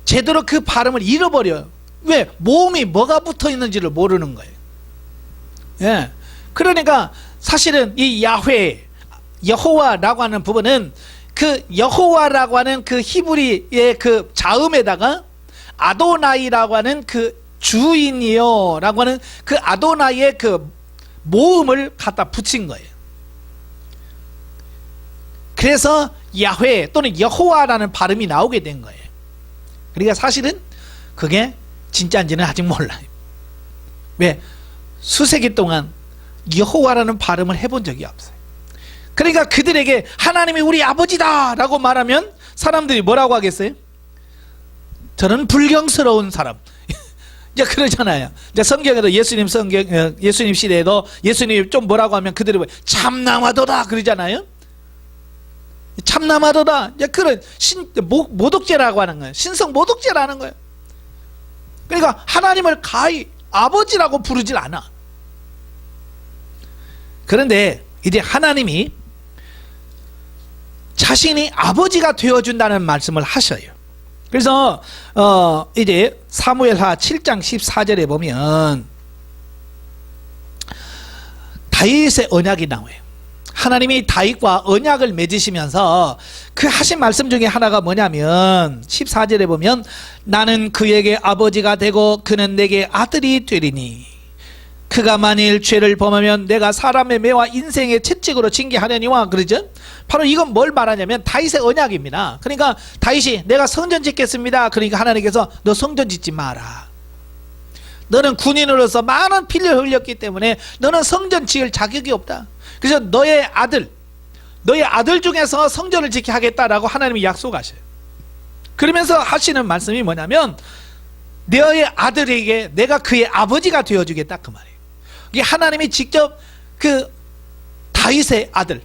Speaker 1: 제대로 그 발음을 잃어버려요. 왜? 모음이 뭐가 붙어 있는지를 모르는 거예요. 예. 그러니까 사실은 이 야훼, 여호와라고 하는 부분은 그 여호와라고 하는 그 히브리의 그 자음에다가 아도나이라고 하는 그 주인이요 라고 하는 그 아도나이의 그 모음을 갖다 붙인 거예요. 그래서 야훼 또는 여호와라는 발음이 나오게 된 거예요. 그러니까 사실은 그게 진짜인지는 아직 몰라요. 왜? 수세기 동안 여호와라는 발음을 해본 적이 없어요. 그러니까 그들에게 하나님이 우리 아버지다 라고 말하면 사람들이 뭐라고 하겠어요? 저는 불경스러운 사람. 이제 그러잖아요. 이제 성경에도 예수님 시대에도 예수님 좀 뭐라고 하면 그들이 참남하도다 그러잖아요. 참남하도다. 이제 그런 모독죄라고 하는 거예요. 신성 모독죄라는 거예요. 그러니까 하나님을 가히 아버지라고 부르질 않아. 그런데 이제 하나님이 자신이 아버지가 되어준다는 말씀을 하셔요. 그래서 이제 사무엘하 7장 14절에 보면 다윗의 언약이 나와요. 하나님이 다윗과 언약을 맺으시면서 그 하신 말씀 중에 하나가 뭐냐면 14절에 보면 나는 그에게 아버지가 되고 그는 내게 아들이 되리니 그가 만일 죄를 범하면 내가 사람의 매와 인생의 채찍으로 징계하려니와 그러죠. 바로 이건 뭘 말하냐면 다윗의 언약입니다. 그러니까 다윗이 내가 성전 짓겠습니다. 그러니까 하나님께서 너 성전 짓지 마라. 너는 군인으로서 많은 피를 흘렸기 때문에 너는 성전 지을 자격이 없다. 그래서 너의 아들 중에서 성전을 짓게 하겠다라고 하나님이 약속하셔요. 그러면서 하시는 말씀이 뭐냐면 너의 아들에게 내가 그의 아버지가 되어주겠다 그 말이에요. 이게 하나님이 직접 그 다윗의 아들,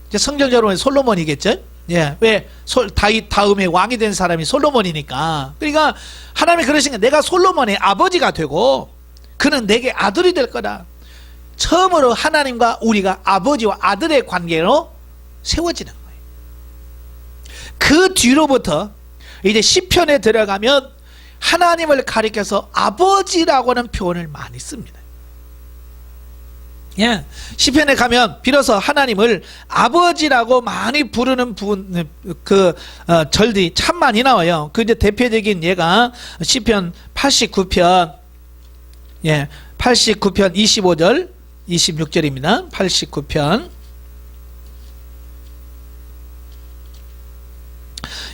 Speaker 1: 이제 성경적으로는 솔로몬이겠죠. 예, 왜 다윗 다음에 왕이 된 사람이 솔로몬이니까. 그러니까 하나님이 그러신 게 내가 솔로몬의 아버지가 되고 그는 내게 아들이 될 거다. 처음으로 하나님과 우리가 아버지와 아들의 관계로 세워지는 거예요. 그 뒤로부터 이제 시편에 들어가면 하나님을 가리켜서 아버지라고 하는 표현을 많이 씁니다. 예, 시편에 가면 비로소 하나님을 아버지라고 많이 부르는 부분, 절들이 참 많이 나와요. 그 이제 대표적인 예가 시편 89편, 89편 25절, 26절입니다. 89편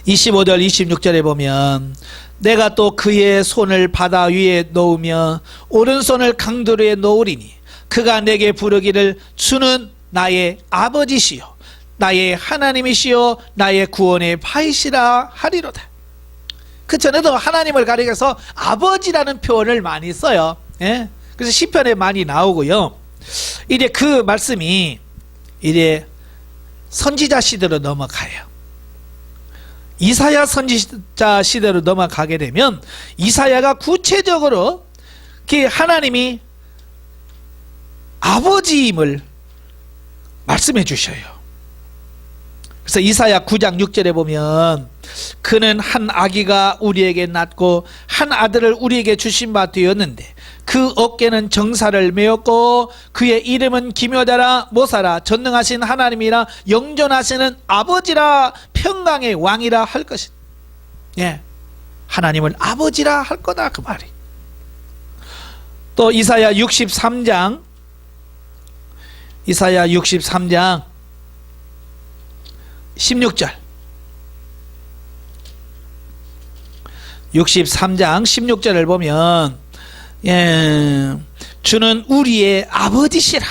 Speaker 1: 25절 26절에 보면 내가 또 그의 손을 바다 위에 놓으며 오른손을 강도로에 놓으리니 그가 내게 부르기를 주는 나의 아버지시요 나의 하나님이시요 나의 구원의 바위시라 하리로다. 그 전에도 하나님을 가리켜서 아버지라는 표현을 많이 써요. 예? 그래서 시편에 많이 나오고요. 이제 그 말씀이 이제 선지자 시대로 넘어가요. 이사야 선지자 시대로 넘어가게 되면 이사야가 구체적으로 하나님이 아버지임을 말씀해 주셔요. 그래서 이사야 9장 6절에 보면 그는 한 아기가 우리에게 낳고 한 아들을 우리에게 주신 바 되었는데 그 어깨는 정사를 메었고 그의 이름은 기묘자라 모사라 전능하신 하나님이라 영존하시는 아버지라 평강의 왕이라 할 것이다. 예, 하나님을 아버지라 할 거다 그 말이. 또 이사야 63장 16절 63장 16절을 보면 주는 우리의 아버지시라.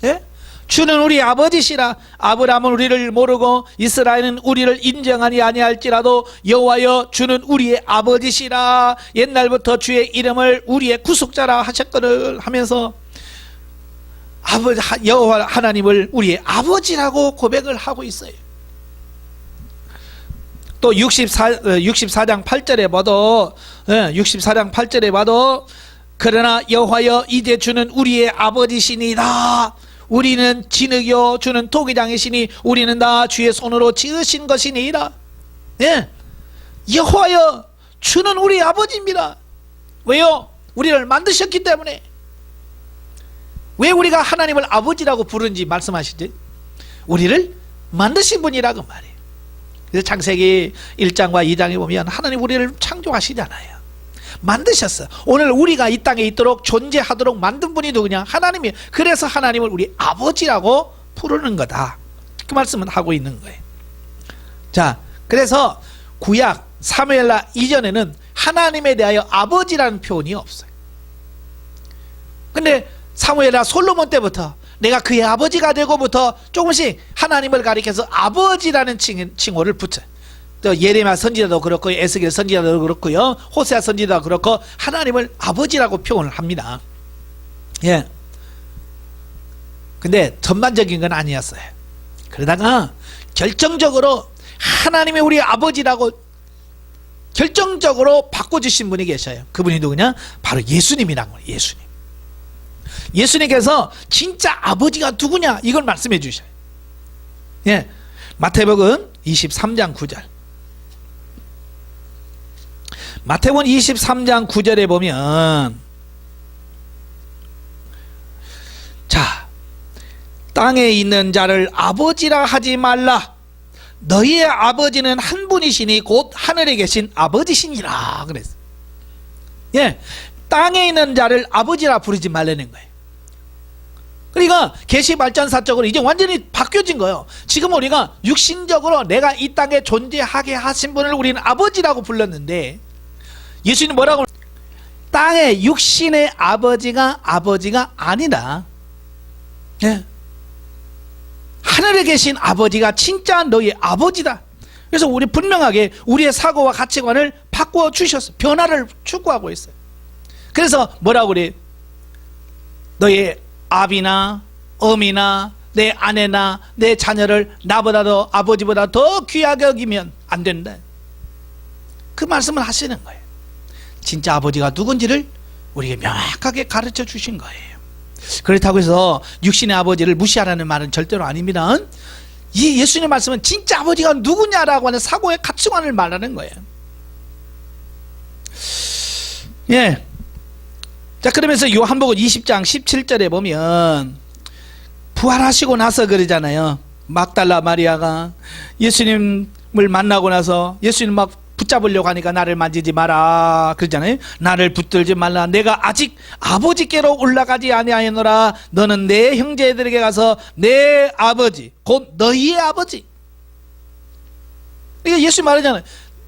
Speaker 1: 예? 주는 우리의 아버지시라. 아브라함은 우리를 모르고 이스라엘은 우리를 인정하니 아니할지라도 여호와여 주는 우리의 아버지시라. 옛날부터 주의 이름을 우리의 구속자라 하셨거늘 하면서 여호와 하나님을 우리의 아버지라고 고백을 하고 있어요. 또 64장 8절에 봐도 64장 8절에 봐도 그러나 여호와여 이제 주는 우리의 아버지시니라. 우리는 진흙이요 주는 토기장이시니 우리는 다 주의 손으로 지으신 것이니라. 예, 여호와여 주는 우리 아버지입니다. 왜요? 우리를 만드셨기 때문에. 왜 우리가 하나님을 아버지라고 부르는지 말씀하시지? 우리를 만드신 분이라고 말이에요. 그래서 창세기 1장과 2장에 보면 하나님 우리를 창조하시잖아요. 만드셨어요. 오늘 우리가 이 땅에 있도록 존재하도록 만든 분이 누구냐? 하나님이에요. 그래서 하나님을 우리 아버지라고 부르는 거다. 그 말씀은 하고 있는 거예요. 자, 그래서 구약 사무엘라 이전에는 하나님에 대하여 아버지라는 표현이 없어요. 근데 사무엘라 솔로몬 때부터 내가 그의 아버지가 되고부터 조금씩 하나님을 가리켜서 아버지라는 칭호를 붙여요. 또 예레미야 선지자도 그렇고 에스겔 선지자도 그렇고요, 호세아 선지자도 그렇고 하나님을 아버지라고 표현을 합니다. 예. 근데 전반적인 건 아니었어요. 그러다가 결정적으로 하나님이 우리 아버지라고 결정적으로 바꿔주신 분이 계셔요. 그분이 누구냐? 바로 예수님이란 거예요. 예수님. 예수님께서 진짜 아버지가 누구냐 이걸 말씀해 주셔요. 예, 마태복음 23장 9절. 마태복음 23장 9절에 보면 자, 땅에 있는 자를 아버지라 하지 말라. 너희의 아버지는 한 분이시니 곧 하늘에 계신 아버지시니라 그랬어. 예, 땅에 있는 자를 아버지라 부르지 말라는 거예요. 그러니까 계시발전사적으로 이제 완전히 바뀌어진 거예요. 지금 우리가 육신적으로 내가 이 땅에 존재하게 하신 분을 우리는 아버지라고 불렀는데 예수님 뭐라고? 땅의 육신의 아버지가 아니다. 예. 하늘에 계신 아버지가 진짜 너희 아버지다. 그래서 우리 분명하게 우리의 사고와 가치관을 바꾸어 주셨어요. 변화를 추구하고 있어요. 그래서 뭐라고 그래? 너의 아비나 어미나 내 아내나 내 자녀를 나보다도 아버지보다 더 귀하게 여기면 안 된다. 그 말씀을 하시는 거예요. 진짜 아버지가 누군지를 우리에게 명확하게 가르쳐 주신 거예요. 그렇다고 해서 육신의 아버지를 무시하라는 말은 절대로 아닙니다. 이 예수님의 말씀은 진짜 아버지가 누구냐라고 하는 사고의 가치관을 말하는 거예요. 예. 자, 그러면서 요한복음 20장 17절에 보면 부활하시고 나서 그러잖아요. 막달라 마리아가 예수님을 만나고 나서 예수님 막 붙잡으려고 하니까 나를 만지지 마라 그러잖아요. 나를 붙들지 말라. 내가 아직 아버지께로 올라가지 아니하였노라. 너는 내 형제들에게 가서 내 아버지 곧 너희의 아버지. 이게 예수님 말하잖아요.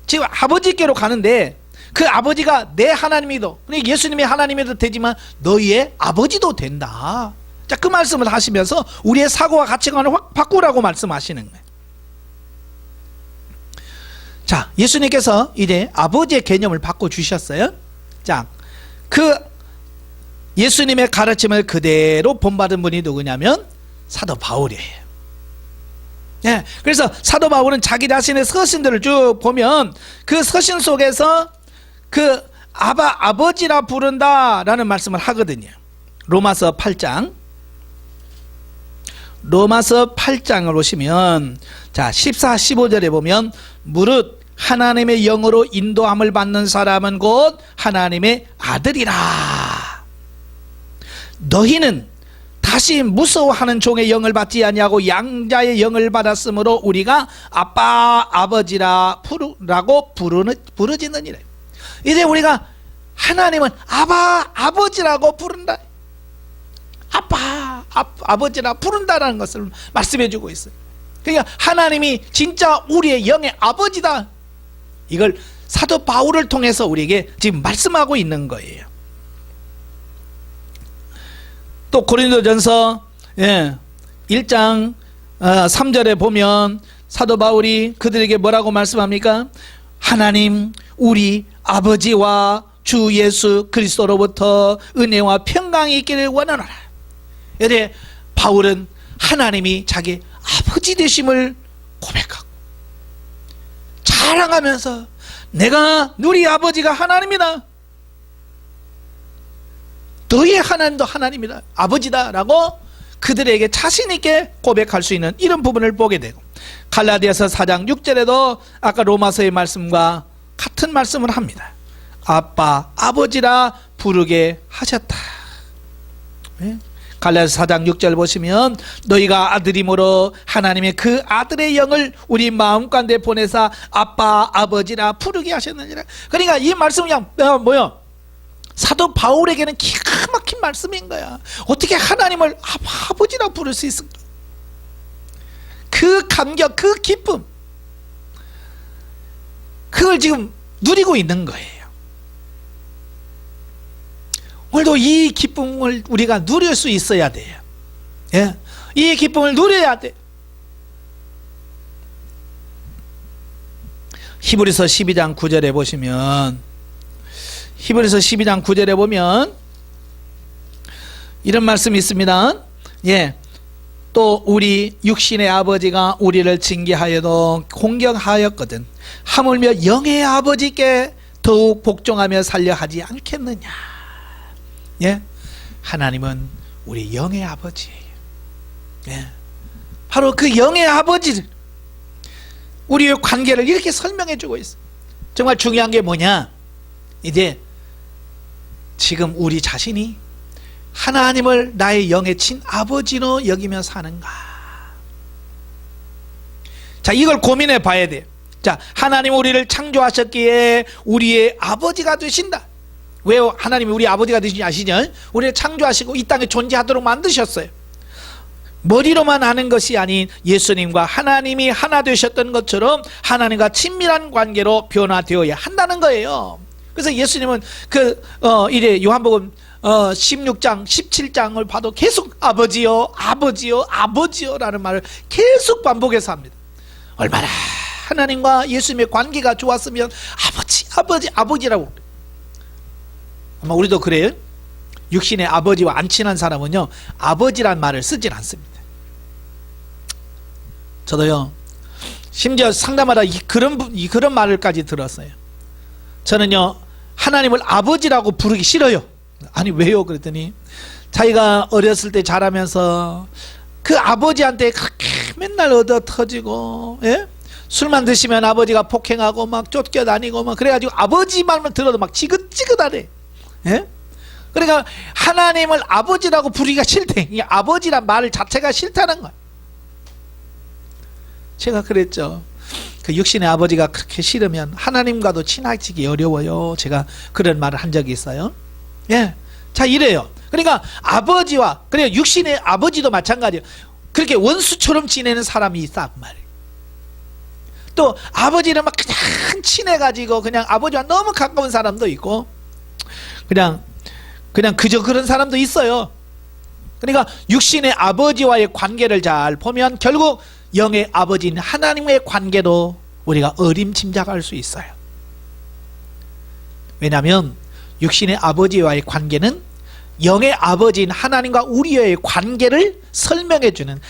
Speaker 1: 지금 아버지께로 가는데 그 아버지가 내 하나님이도 예수님의 하나님이도 되지만 너희의 아버지도 된다. 자, 그 말씀을 하시면서 우리의 사고와 가치관을 확 바꾸라고 말씀하시는 거예요. 자, 예수님께서 이제 아버지의 개념을 바꿔주셨어요. 자, 그 예수님의 가르침을 그대로 본받은 분이 누구냐면 사도 바울이에요. 예, 그래서 사도 바울은 자기 자신의 서신들을 쭉 보면 그 서신 속에서 그 아버지라 부른다라는 말씀을 하거든요. 로마서 8장 을 보시면 자 14, 15절에 보면 무릇 하나님의 영으로 인도함을 받는 사람은 곧 하나님의 아들이라. 너희는 다시 무서워하는 종의 영을 받지 아니하고 양자의 영을 받았으므로 우리가 아빠 아버지라고 부르짖느니라. 이제 우리가 하나님은 아버지라고 부른다. 아버지라 부른다라는 것을 말씀해 주고 있어요. 그러니까 하나님이 진짜 우리의 영의 아버지다. 이걸 사도 바울을 통해서 우리에게 지금 말씀하고 있는 거예요. 또 고린도전서 1장 3절에 보면 사도 바울이 그들에게 뭐라고 말씀합니까? 하나님 우리 아버지와 주 예수 그리스도로부터 은혜와 평강이 있기를 원하노라. 이래 바울은 하나님이 자기 아버지 되심을 고백하고 자랑하면서 내가 우리 아버지가 하나님이다. 너희의 하나님도 하나님이다. 아버지다 라고 그들에게 자신 있게 고백할 수 있는 이런 부분을 보게 되고, 갈라디아서 4장 6절에도 아까 로마서의 말씀과 같은 말씀을 합니다. 아버지라 부르게 하셨다. 갈라디아서 4장 6절 보시면 너희가 아들이므로 하나님의 그 아들의 영을 우리 마음 가운데 보내사 아버지라 부르게 하셨느니라. 그러니까 이 말씀은 그냥 뭐요? 사도 바울에게는 기가 막힌 말씀인 거야. 어떻게 하나님을 아버지라 부를 수 있을까? 그 감격, 그 기쁨, 그걸 지금 누리고 있는 거예요. 오늘도 이 기쁨을 우리가 누릴 수 있어야 돼요. 예? 이 기쁨을 누려야 돼. 히브리서 12장 9절에 보시면, 히브리서 12장 9절에 보면 이런 말씀이 있습니다. 또 우리 육신의 아버지가 우리를 징계하여도 공경하였거든 하물며 영의 아버지께 더욱 복종하며 살려 하지 않겠느냐. 하나님은 우리 영의 아버지예요. 바로 그 영의 아버지, 우리의 관계를 이렇게 설명해 주고 있어요. 정말 중요한 게 뭐냐? 이제 지금 우리 자신이 하나님을 나의 영의 친아버지로 여기며 사는가? 자, 이걸 고민해 봐야 돼요. 자, 하나님 우리를 창조하셨기에 우리의 아버지가 되신다. 왜요? 하나님이 우리 아버지가 되시는지 아시죠? 우리를 창조하시고 이 땅에 존재하도록 만드셨어요. 머리로만 아는 것이 아닌 예수님과 하나님이 하나 되셨던 것처럼 하나님과 친밀한 관계로 변화되어야 한다는 거예요. 그래서 예수님은 이제 요한복음 16장 17장을 봐도 계속 아버지요 아버지요 아버지요 라는 말을 계속 반복해서 합니다. 얼마나 하나님과 예수님의 관계가 좋았으면 아버지라고. 아마 우리도 그래요. 육신의 아버지와 안 친한 사람은요 아버지란 말을 쓰질 않습니다. 저도요 심지어 상담하다 그런 말을까지 들었어요. 저는요 하나님을 아버지라고 부르기 싫어요. 아니 왜요? 그랬더니 자기가 어렸을 때 자라면서 그 아버지한테 그렇게 맨날 얻어 터지고, 술만 드시면 아버지가 폭행하고 막 쫓겨다니고 막 그래가지고 아버지 말만 들어도 막 지긋지긋하대. 그러니까 하나님을 아버지라고 부르기가 싫대. 이 아버지란 말 자체가 싫다는 거야. 제가 그랬죠. 그 육신의 아버지가 그렇게 싫으면 하나님과도 친해지기 어려워요. 제가 그런 말을 한 적이 있어요. 자, 이래요. 그러니까 아버지와, 그래 육신의 아버지도 마찬가지예요. 그렇게 원수처럼 지내는 사람이 있다 그 말이에요. 또 아버지는 막 그냥 친해가지고 그냥 아버지와 너무 가까운 사람도 있고 그냥 그저 그런 사람도 있어요. 그러니까 육신의 아버지와의 관계를 잘 보면 결국 영의 아버지인 하나님의 관계도 우리가 어림짐작할 수 있어요. 왜냐하면 육신의 아버지와의 관계는 영의 아버지인 하나님과 우리의 관계를 설명해 주는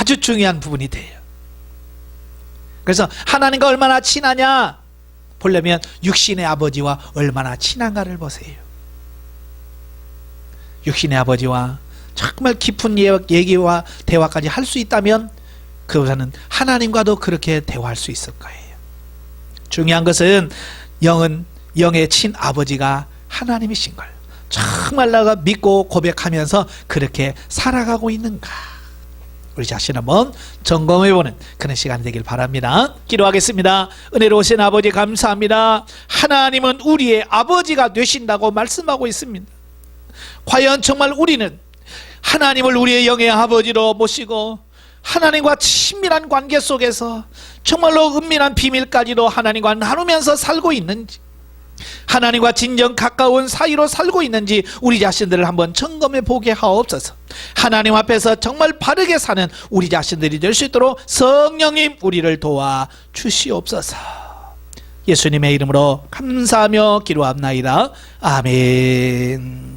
Speaker 1: 아주 중요한 부분이 돼요. 그래서 하나님과 얼마나 친하냐 보려면 육신의 아버지와 얼마나 친한가를 보세요. 육신의 아버지와 정말 깊은 얘기와 대화까지 할 수 있다면 그보다는 하나님과도 그렇게 대화할 수 있을 거예요. 중요한 것은 영의 친아버지가 하나님이신 걸 정말 내가 믿고 고백하면서 그렇게 살아가고 있는가, 우리 자신 한번 점검해보는 그런 시간 되길 바랍니다. 기도하겠습니다. 은혜로우신 아버지 감사합니다. 하나님은 우리의 아버지가 되신다고 말씀하고 있습니다. 과연 정말 우리는 하나님을 우리의 영의 아버지로 모시고 하나님과 친밀한 관계 속에서 정말로 은밀한 비밀까지도 하나님과 나누면서 살고 있는지, 하나님과 진정 가까운 사이로 살고 있는지 우리 자신들을 한번 점검해 보게 하옵소서. 하나님 앞에서 정말 바르게 사는 우리 자신들이 될 수 있도록 성령님 우리를 도와 주시옵소서. 예수님의 이름으로 감사하며 기도합나이다. 아멘.